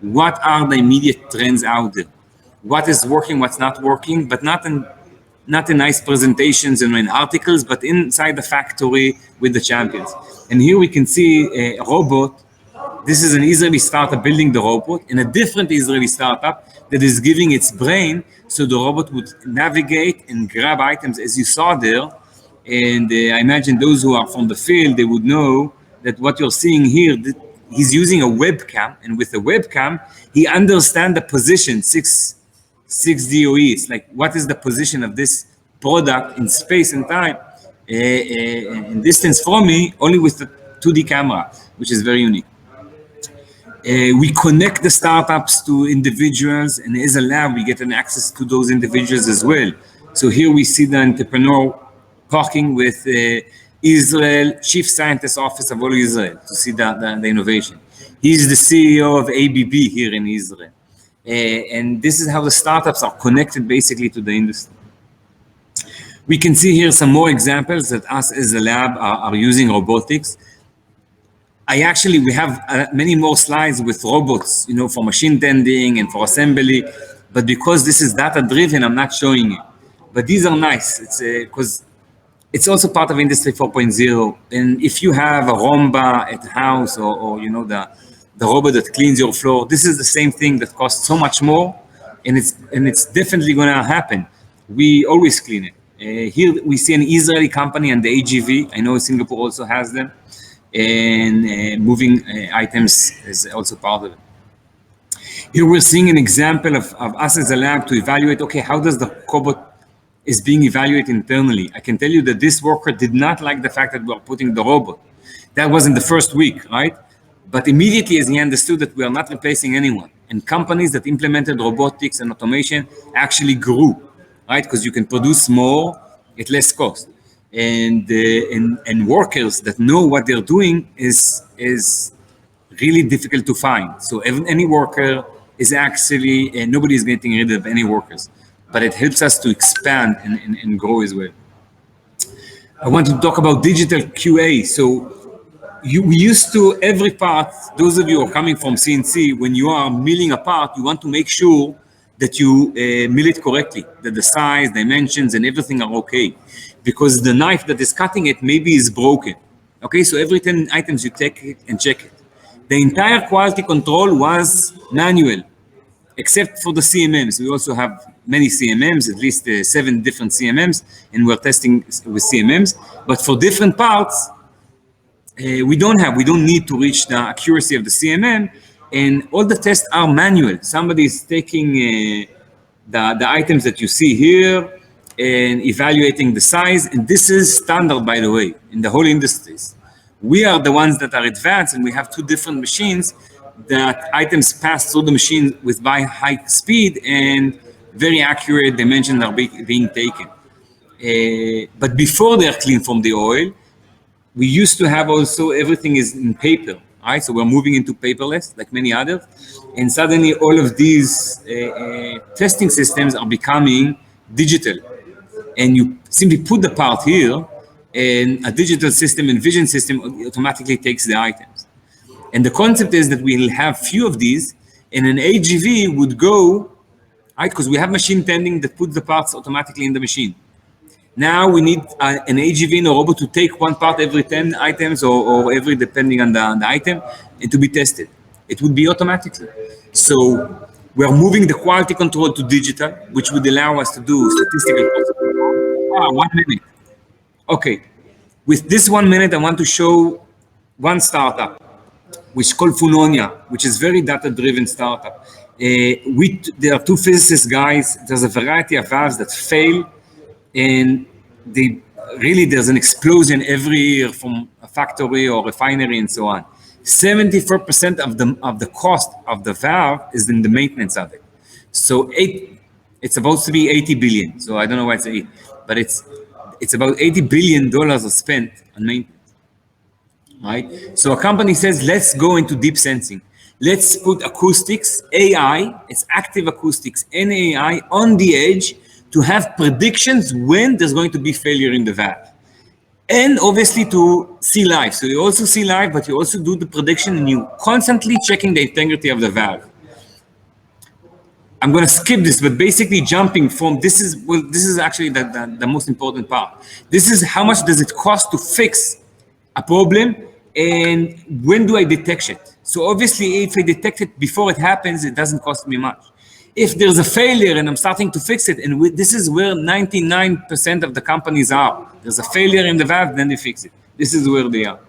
what are the immediate trends out there, what is working, what's not working, but not in nice presentations and in articles, but inside the factory with the champions. And here we can see a robot. This is an Israeli startup building the robot, and a different Israeli startup that is giving its brain so the robot would navigate and grab items as you saw there. And I imagine those who are from the field, they would know that what you're seeing here, he's using a webcam, and with the webcam, he understands the position, six DOEs, like what is the position of this product in space and time, in distance from me, only with the 2D camera, which is very unique. We connect the startups to individuals, and as a lab, we get an access to those individuals as well. So here we see the entrepreneur talking with Israel Chief Scientist Office of all Israel to see the innovation. He's the CEO of ABB here in Israel. And this is how the startups are connected basically to the industry. We can see here some more examples that us as a lab are using robotics. We have many more slides with robots, for machine tending and for assembly, but because this is data driven, I'm not showing you. But these are nice. It's because it's also part of Industry 4.0. And if you have a Roomba at the house or the robot that cleans your floor, this is the same thing that costs so much more, and it's definitely going to happen. We always clean it. Here we see an Israeli company and the AGV. I know Singapore also has them, and moving items is also part of it. Here we're seeing an example of us as a lab to evaluate, okay, how does the cobot is being evaluated internally? I can tell you that this worker did not like the fact that we're putting the robot. That was in the first week, right? But immediately as he understood that we are not replacing anyone, and companies that implemented robotics and automation actually grew, right? Because you can produce more at less cost. And workers that know what they're doing is really difficult to find. So any worker is actually, nobody is getting rid of any workers, but it helps us to expand and grow as well. I want to talk about digital QA. So we used to, every part, those of you who are coming from CNC, when you are milling a part, you want to make sure that you mill it correctly, that the size, dimensions, and everything are okay. Because the knife that is cutting it maybe is broken. Okay, so every 10 items you take it and check it. The entire quality control was manual, except for the CMMs. We also have many CMMs, at least 7 different CMMs, and we're testing with CMMs. But for different parts, we don't need to reach the accuracy of the CMM, and all the tests are manual. Somebody is taking the items that you see here and evaluating the size, and this is standard, by the way, in the whole industries. We are the ones that are advanced, and we have 2 different machines that items pass through the machine with by high speed and very accurate dimensions are being taken. But before they are cleaned from the oil, we used to have also everything is in paper, right? So we're moving into paperless, like many others, and suddenly all of these testing systems are becoming digital. And you simply put the part here, and a digital system and vision system automatically takes the items. And the concept is that we'll have few of these, and an AGV would go, right? Because we have machine tending that puts the parts automatically in the machine. Now we need an AGV in a robot to take one part every 10 items or every, depending on the item, and to be tested. It would be automatically. So we're moving the quality control to digital, which would allow us to do statistical. 1 minute. Okay. With this 1 minute, I want to show one startup, which is called Funonia, which is very data-driven startup. There are 2 physicist guys. There's a variety of valves that fail, and there's an explosion every year from a factory or refinery and so on. 74% of the cost of the valve is in the maintenance of it. So it's supposed to be 80 billion. So I don't know why it's 8, but it's about $80 billion are spent on maintenance, right? So a company says, let's go into deep sensing. Let's put acoustics, AI, it's active acoustics and AI on the edge to have predictions when there's going to be failure in the valve. And obviously to see live. So you also see live, but you also do the prediction and you constantly checking the integrity of the valve. I'm going to skip this, but basically jumping from this is actually the most important part. This is how much does it cost to fix a problem and when do I detect it? So obviously if I detect it before it happens, it doesn't cost me much. If there's a failure and I'm starting to fix it, and this is where 99% of the companies are. There's a failure in the valve, then they fix it. This is where they are.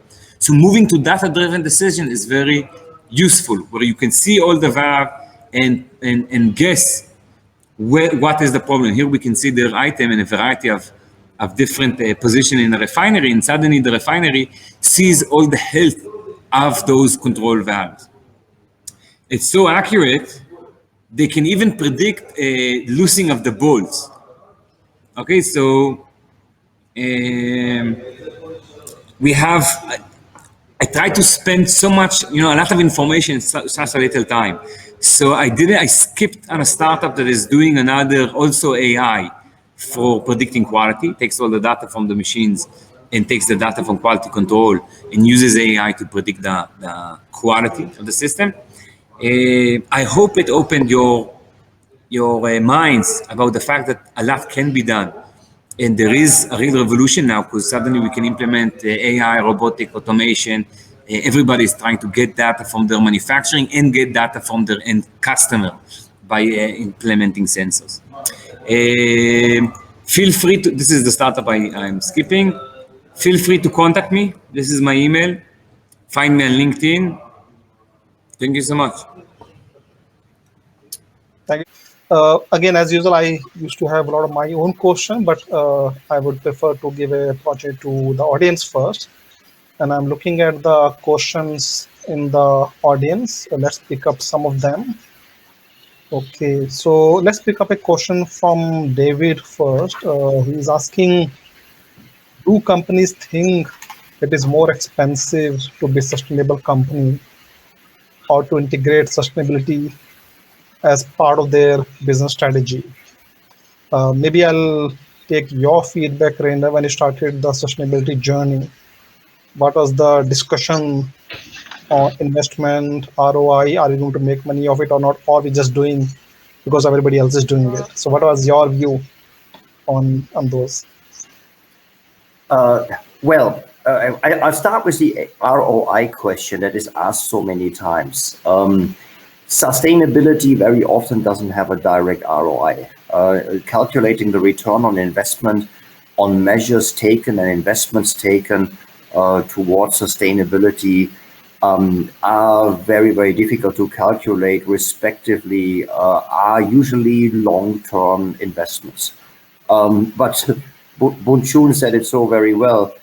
So moving to data-driven decision is very useful, where you can see all the valve and guess what is the problem. Here we can see their item in a variety of different position in the refinery, and suddenly the refinery sees all the health of those control valves. It's so accurate, they can even predict loosening of the bolts. Okay, so we have, I try to spend so much, a lot of information in such a little time. So I skipped on a startup that is doing another also AI for predicting quality, takes all the data from the machines and takes the data from quality control and uses AI to predict the quality of the system. I hope it opened your minds about the fact that a lot can be done. And there is a real revolution now because suddenly we can implement AI, robotic automation. Everybody is trying to get data from their manufacturing and get data from their end customer by implementing sensors. Feel free to, this is the startup I'm skipping. Feel free to contact me. This is my email. Find me on LinkedIn. Thank you so much. Thank you. Again, as usual, I used to have a lot of my own question, but I would prefer to give a opportunity to the audience first. And I'm looking at the questions in the audience. Let's pick up some of them. Okay, so let's pick up a question from David first. He's asking, do companies think it is more expensive to be a sustainable company or to integrate sustainability as part of their business strategy? Maybe I'll take your feedback, Renda, when you started the sustainability journey. What was the discussion on investment, ROI? Are you going to make money of it or not? Or we just doing because everybody else is doing it? So what was your view on those? I'll start with the ROI question that is asked so many times. Sustainability very often doesn't have a direct ROI. Calculating the return on investment on measures taken and investments taken towards sustainability are very, very difficult to calculate, respectively, are usually long-term investments. But Boon said it so very well.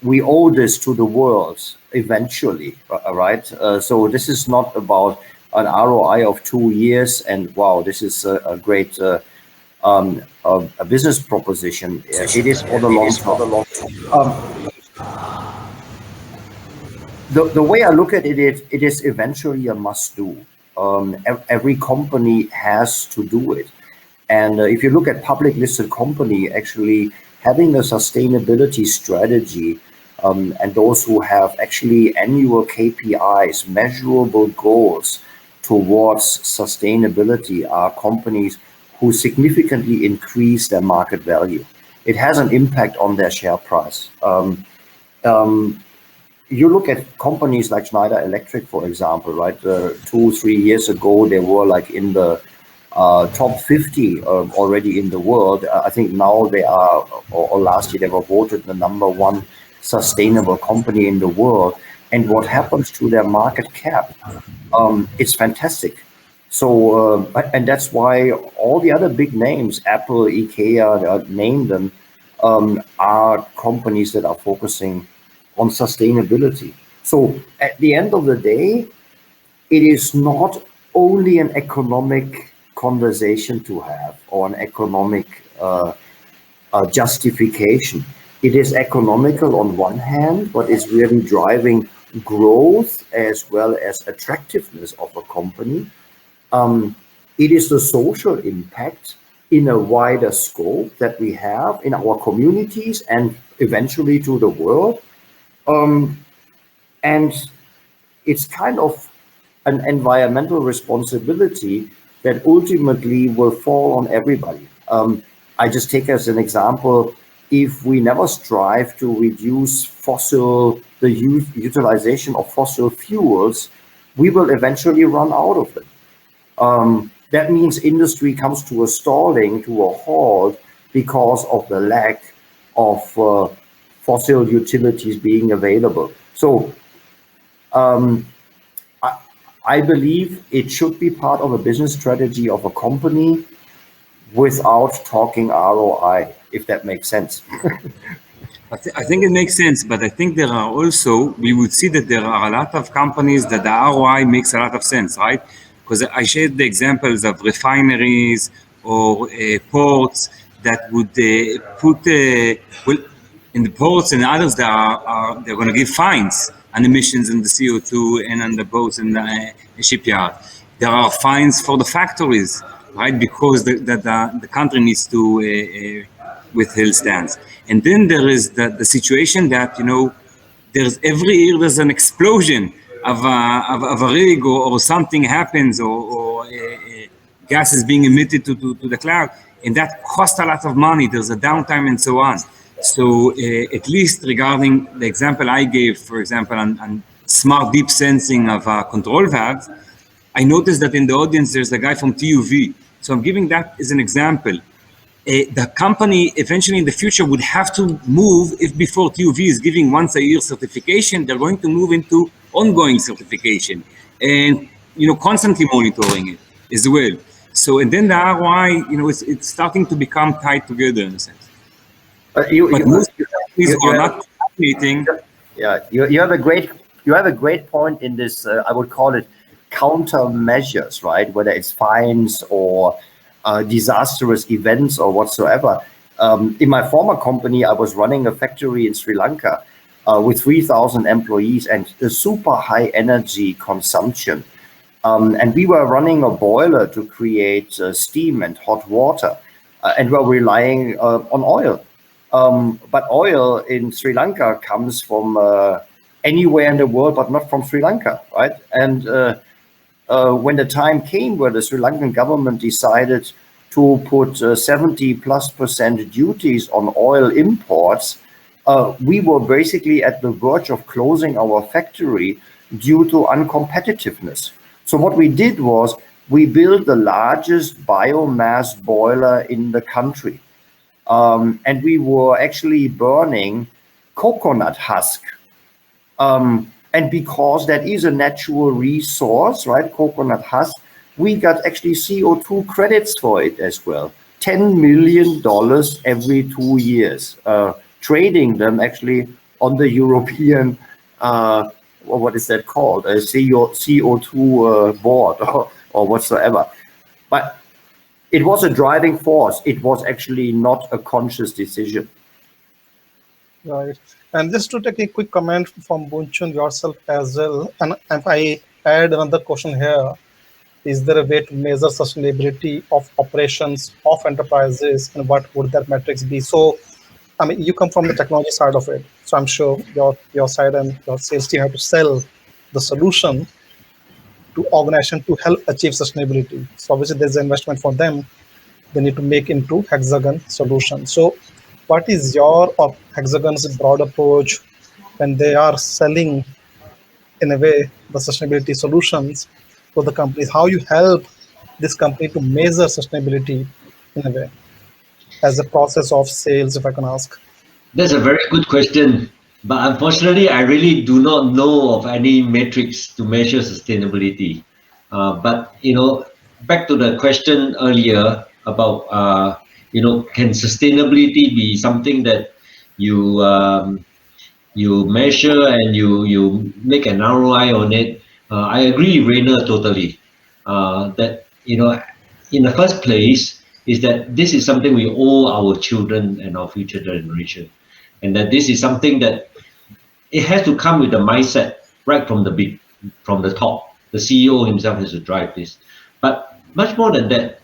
We owe this to the world eventually, right? So this is not about an ROI of 2 years and wow, this is a great a business proposition. It is for the long term. The way I look at it, it is eventually a must do. Every company has to do it. And if you look at public listed company, actually having a sustainability strategy and those who have actually annual KPIs, measurable goals towards sustainability are companies who significantly increase their market value. It has an impact on their share price. You look at companies like Schneider Electric, for example, right? 2-3 years ago, they were like in the top 50 already in the world. I think now they are, or last year they were voted the #1 sustainable company in the world. And what happens to their market cap? It's fantastic. So, and that's why all the other big names, Apple, IKEA, name them, are companies that are focusing on sustainability. So at the end of the day, it is not only an economic conversation to have or an economic justification. It is economical on one hand, but it's really driving growth as well as attractiveness of a company. It is the social impact in a wider scope that we have in our communities and eventually to the world. And it's kind of an environmental responsibility that ultimately will fall on everybody. I just take as an example, if we never strive to reduce the utilization of fossil fuels, we will eventually run out of them. That means industry comes to a stalling, to a halt, because of the lack of fossil utilities being available. So I believe it should be part of a business strategy of a company without talking ROI, if that makes sense. I think it makes sense, but I think there are also, we would see that there are a lot of companies that the ROI makes a lot of sense, right? Because I shared the examples of refineries or ports that would put well, in the ports and others that they're going to give fines on emissions in the CO2 and on the boats and the shipyard. There are fines for the factories, right? Because the country needs to withhold stands. And then there is the situation that, there's every year there's an explosion of a rig or something happens or gas is being emitted to the cloud, and that costs a lot of money. There's a downtime and so on. So at least regarding the example I gave, for example, on smart deep sensing of control valves, I noticed that in the audience there's a guy from TUV. So I'm giving that as an example. The company eventually in the future would have to move, if before TUV is giving once a year certification, they're going to move into ongoing certification and constantly monitoring it as well. So and then the ROI, it's starting to become tied together in a sense. But most companies are not calculating. Yeah, you have a great point in this. I would call it countermeasures, right? Whether it's fines or disastrous events or whatsoever. In my former company, I was running a factory in Sri Lanka with 3,000 employees and a super high energy consumption. And we were running a boiler to create steam and hot water, and we're relying on oil. But oil in Sri Lanka comes from anywhere in the world, but not from Sri Lanka, right? And when the time came where the Sri Lankan government decided to put 70+% duties on oil imports, we were basically at the verge of closing our factory due to uncompetitiveness. So what we did was we built the largest biomass boiler in the country. And we were actually burning coconut husk. And because that is a natural resource, right, coconut husk, we got actually CO2 credits for it as well. $10 million every 2 years, trading them actually on the European, what is that called, a CO2 board or whatsoever. But it was a driving force. It was actually not a conscious decision. Right. And just to take a quick comment from Boon yourself as well, and if I add another question here, is there a way to measure sustainability of operations of enterprises, and what would that metrics be? So, I mean, you come from the technology side of it, so I'm sure your side and your sales team have to sell the solution to organization to help achieve sustainability. So obviously there's an investment for them. They need to make into Hexagon solution. So what is your or Hexagon's broad approach when they are selling, in a way, the sustainability solutions for the companies? How you help this company to measure sustainability in a way as a process of sales, if I can ask? That's a very good question. But unfortunately, I really do not know of any metrics to measure sustainability. But back to the question earlier about can sustainability be something that you measure and you make an ROI on it? I agree, Rainer, totally. That in the first place is that this is something we owe our children and our future generation, and that this is something that it has to come with the mindset right from the top. The CEO himself has to drive this. But much more than that,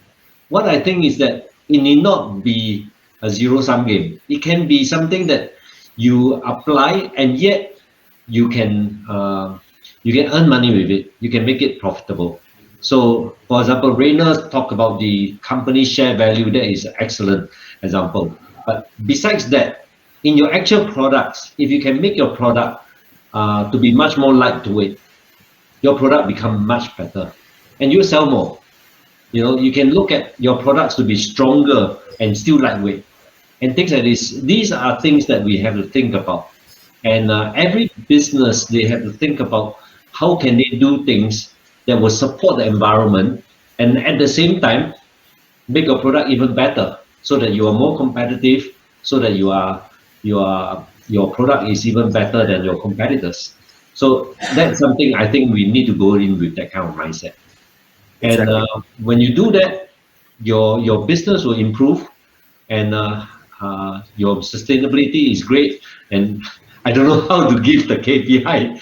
what I think is that it need not be a zero-sum game. It can be something that you apply, and yet you can earn money with it. You can make it profitable. So, for example, Rainer talked about the company share value. That is an excellent example. But besides that, in your actual products, if you can make your product to be much more lightweight, your product become much better, and you sell more. You can look at your products to be stronger and still lightweight, and things like this. These are things that we have to think about. And every business, they have to think about how can they do things that will support the environment, and at the same time make your product even better, so that you are more competitive, so that your product is even better than your competitors. So that's something I think we need to go in with that kind of mindset. Exactly. And when you do that, your business will improve, and your sustainability is great. And I don't know how to give the KPI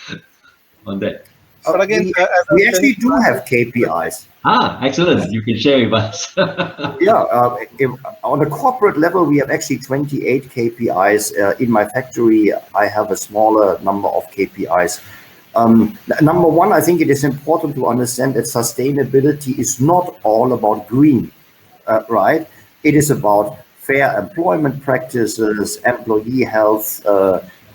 on that. But again, We, as I we was actually saying, do have KPIs. Excellent. You can share with us. Yeah, on a corporate level, we have actually 28 KPIs. In my factory, I have a smaller number of KPIs. Number one, I think it is important to understand that sustainability is not all about green, right? It is about fair employment practices, employee health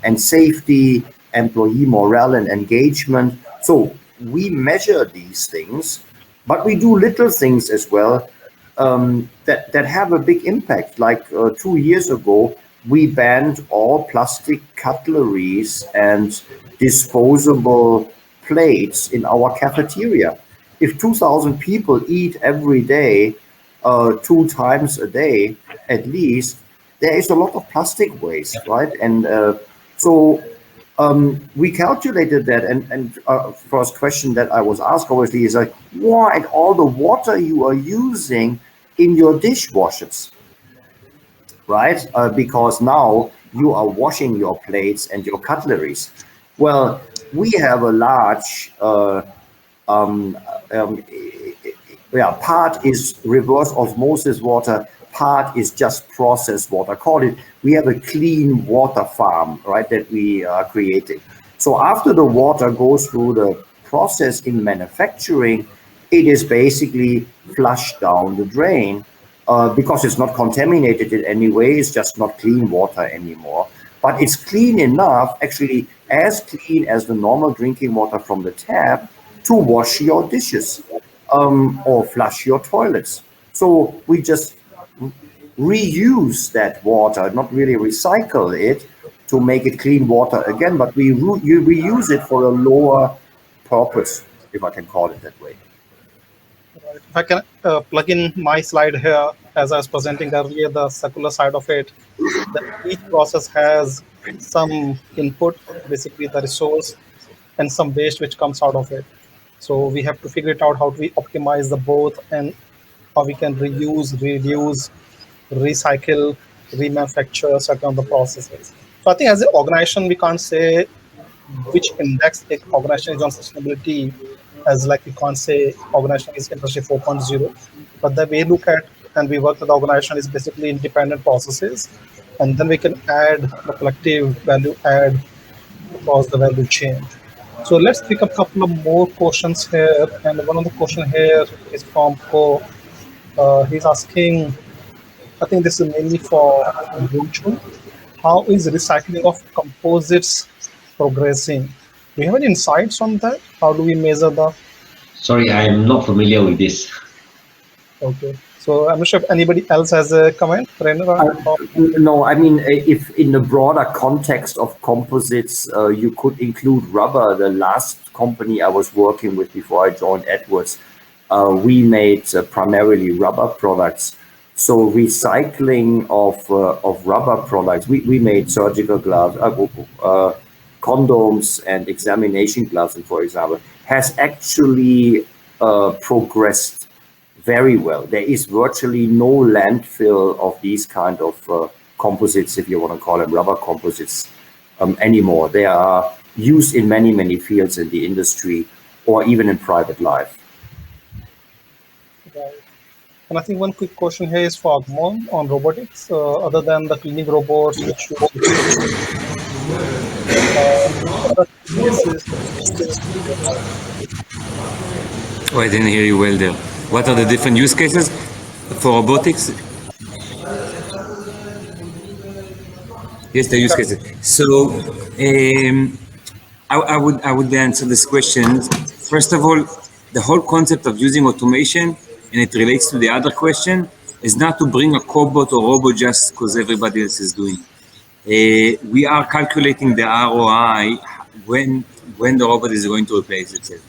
and safety, employee morale and engagement. So we measure these things, but we do little things as well that have a big impact. Like 2 years ago, we banned all plastic cutleries and disposable plates in our cafeteria. If 2,000 people eat every day, 2 times a day at least, there is a lot of plastic waste, right? And so we calculated that, and first question that I was asked obviously is like, why all the water you are using in your dishwashers, right? Because now you are washing your plates and your cutleries. Well, we have a large um, um, part is reverse osmosis water, part is just processed water. Call it, we have a clean water farm, right, that we are creating. So after the water goes through the process in manufacturing, it is basically flushed down the drain because it's not contaminated in any way. It's just not clean water anymore. But it's clean enough, actually as clean as the normal drinking water from the tap, to wash your dishes or flush your toilets. So we just reuse that water, not really recycle it to make it clean water again, but we reuse it for a lower purpose, if I can call it that way. if I can plug in my slide here, as I was presenting earlier, the circular side of it, that each process has some input, basically the resource, and some waste which comes out of it. So we have to figure it out how do we optimize the both and how we can reuse, reduce, recycle, remanufacture certain of the processes. So I think as an organization, we can't say which index a organization is on sustainability, as like we can't say organization is industry 4.0, but the way we look at and we work with the organization is basically independent processes, and then we can add the collective value add across the value chain. So let's pick up a couple of more questions here, and one of the question here is from Ko. He's asking, I think this is mainly for Boon. How is recycling of composites progressing? Do you have any insights on that? How do we measure the? Sorry, I am not familiar with this. Okay, so I'm not sure if anybody else has a comment. No, I mean, if in the broader context of composites, you could include rubber. The last company I was working with before I joined Edwards, we made primarily rubber products. So recycling of rubber products, we made surgical gloves, condoms and examination gloves, for example, has actually progressed very well. There is virtually no landfill of these kind of composites, if you want to call them rubber composites, anymore. They are used in many, many fields in the industry or even in private life. Right. And I think one quick question here is for Agmon on robotics. Other than the cleaning robots, which you other cases. Oh, I didn't hear you well there. What are the different use cases for robotics? Yes, the use cases. So I would answer this question. First of all, the whole concept of using automation, and it relates to the other question, is not to bring a cobot or robot just because everybody else is doing. We are calculating the ROI when the robot is going to replace itself.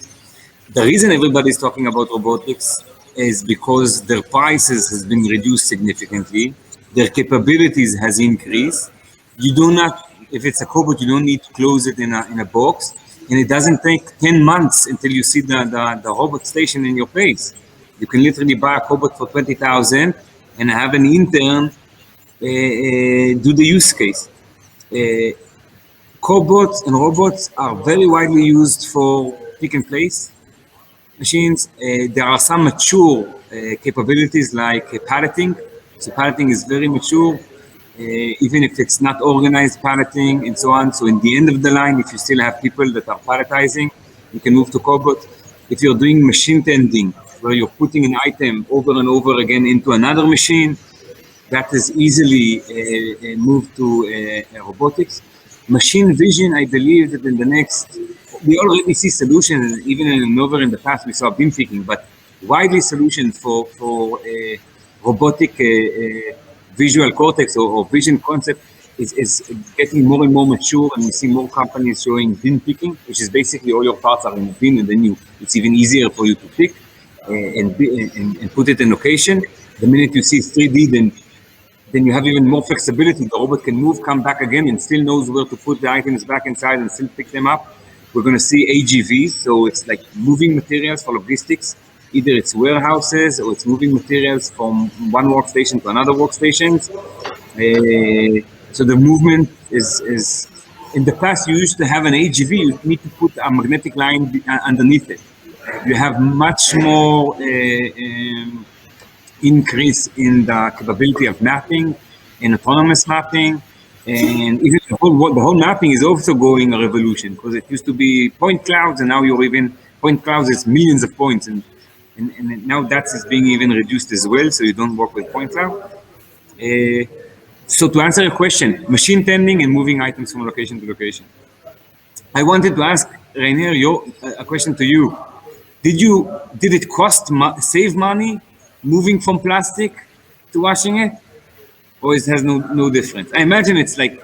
The reason everybody is talking about robotics is because their prices has been reduced significantly, their capabilities has increased. You do not, if it's a cobot, you don't need to close it in a box, and it doesn't take 10 months until you see the robot station in your place. You can literally buy a cobot for 20,000 and have an intern do the use case. Cobots and robots are very widely used for pick and place machines. There are some mature capabilities like palleting. So palleting is very mature, even if it's not organized palleting and so on. So in the end of the line, if you still have people that are palletizing, you can move to cobot. If you're doing machine tending, where you're putting an item over and over again into another machine, that is easily moved to robotics. Machine vision, I believe that in the next, we already see solutions, even in over in the past, we saw beam picking, but widely solutions for robotic visual cortex or vision concept is getting more and more mature, and we see more companies showing bin picking, which is basically all your parts are in bin, and then it's even easier for you to pick and put it in location. The minute you see 3D, then you have even more flexibility. The robot can move, come back again, and still knows where to put the items back inside and still pick them up. We're going to see AGVs, so it's like moving materials for logistics. Either it's warehouses or it's moving materials from one workstation to another workstation. So the movement is in the past, you used to have an AGV, you need to put a magnetic line underneath it. You have much more increase in the capability of mapping and autonomous mapping, and even the whole mapping is also going a revolution, because it used to be point clouds, and now you're even point clouds is millions of points, and now that is being even reduced as well, so you don't work with point cloud. So to answer your question, machine tending and moving items from location to location. I wanted to ask Rainier a question to you. Did it save money moving from plastic to washing it, or it has no difference? I imagine it's like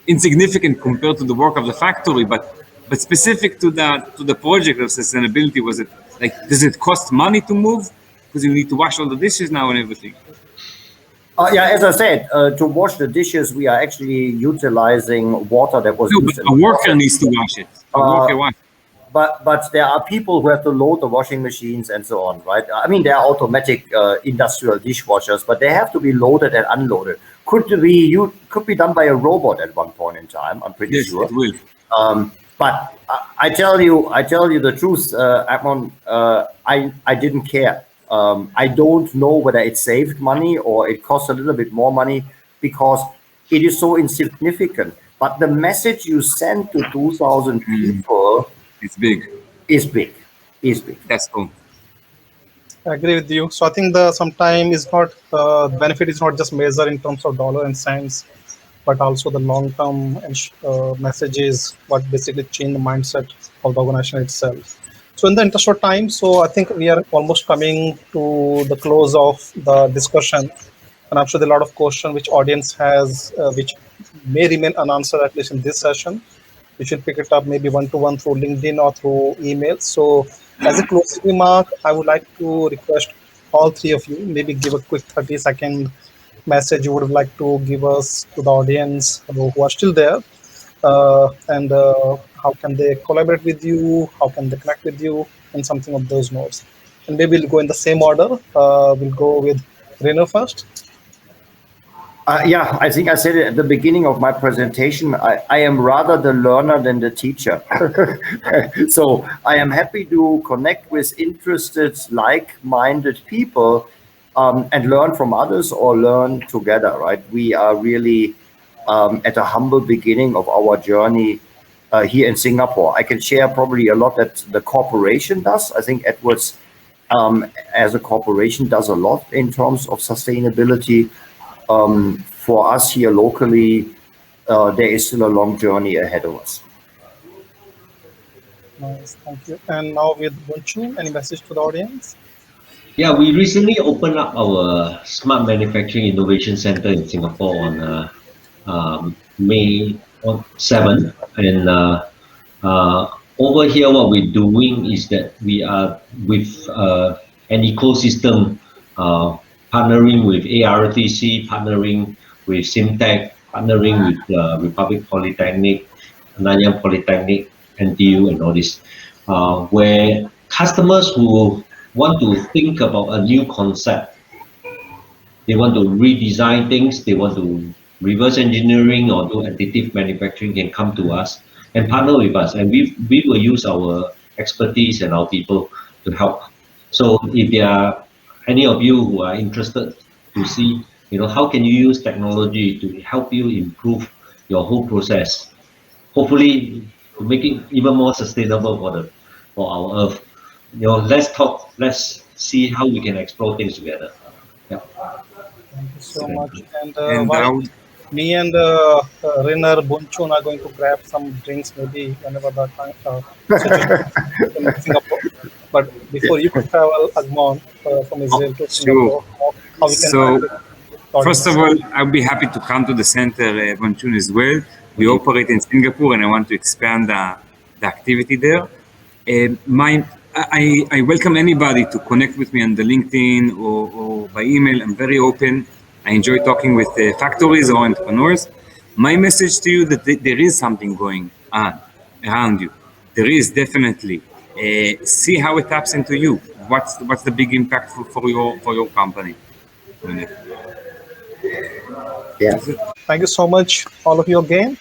insignificant compared to the work of the factory, but specific to the project of sustainability, was it like, does it cost money to move because you need to wash all the dishes now and everything? Yeah, as I said, to wash the dishes, we are actually utilizing water that was used. But a worker needs to wash it. A worker washes. But there are people who have to load the washing machines and so on, right? I mean, there are automatic industrial dishwashers, but they have to be loaded and unloaded. Could be done by a robot at one point in time. I'm pretty sure. Yes, it will. But I tell you the truth, Agmon. I didn't care. I don't know whether it saved money or it cost a little bit more money, because it is so insignificant. But the message you send to 2,000 people is big. Is big. That's cool. I agree with you. So I think sometimes benefit is not just measured in terms of dollar and cents, but also the long-term messages, what basically change the mindset of the organization itself. So in the interest of time, so I think we are almost coming to the close of the discussion, and I'm sure there are a lot of questions which audience has, which may remain unanswered at least in this session. We should pick it up maybe one-to-one through LinkedIn or through email. So as a closing remark, I would like to request all three of you, maybe give a quick 30-second message you would like to give us to the audience who are still there, and how can they collaborate with you, how can they connect with you, and something of those notes. And maybe we'll go in the same order. We'll go with Reno first. Yeah, I think I said it at the beginning of my presentation. I am rather the learner than the teacher. So I am happy to connect with interested, like-minded people and learn from others or learn together, right? We are really at a humble beginning of our journey here in Singapore. I can share probably a lot that the corporation does. I think Edwards, as a corporation, does a lot in terms of sustainability. For us here locally, there is still a long journey ahead of us. Nice, thank you. And now with Boon, any message to the audience? Yeah, we recently opened up our Smart Manufacturing Innovation Center in Singapore on May 7th. And over here, what we're doing is that we are with an ecosystem, partnering with ARTC, partnering with Simtech, partnering with Republic Polytechnic, Nanyang Polytechnic, NTU, and all this, where customers who want to think about a new concept they want to redesign things, they want to reverse engineering or do additive manufacturing, can come to us and partner with us, and we will use our expertise and our people to help. So if there are any of you who are interested to see, how can you use technology to help you improve your whole process, hopefully to make it even more sustainable for our earth. Let's talk, let's see how we can explore things together. Yeah. Thank you so much. And And while I would, me and Renner Boon Choon are going to grab some drinks maybe whenever the time situation in Singapore. But before you could travel, Agmon, from Israel to sure. Singapore, how we can So, connect with the first of audience. all, I'll be happy to come to the center, Bonchun as well. We Okay. operate in Singapore, and I want to expand the activity there. I welcome anybody to connect with me on the LinkedIn or by email. I'm very open. I enjoy talking with factories or entrepreneurs. My message to you that there is something going on around you. There is definitely. See how it taps into you. What's the big impact for your company? Yeah. That's it. Thank you so much, all of you again.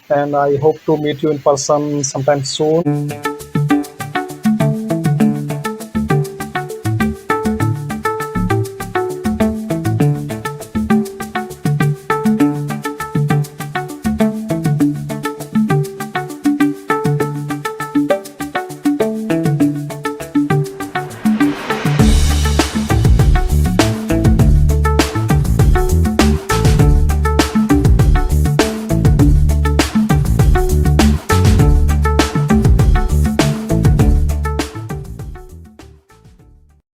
And I hope to meet you in person sometime soon.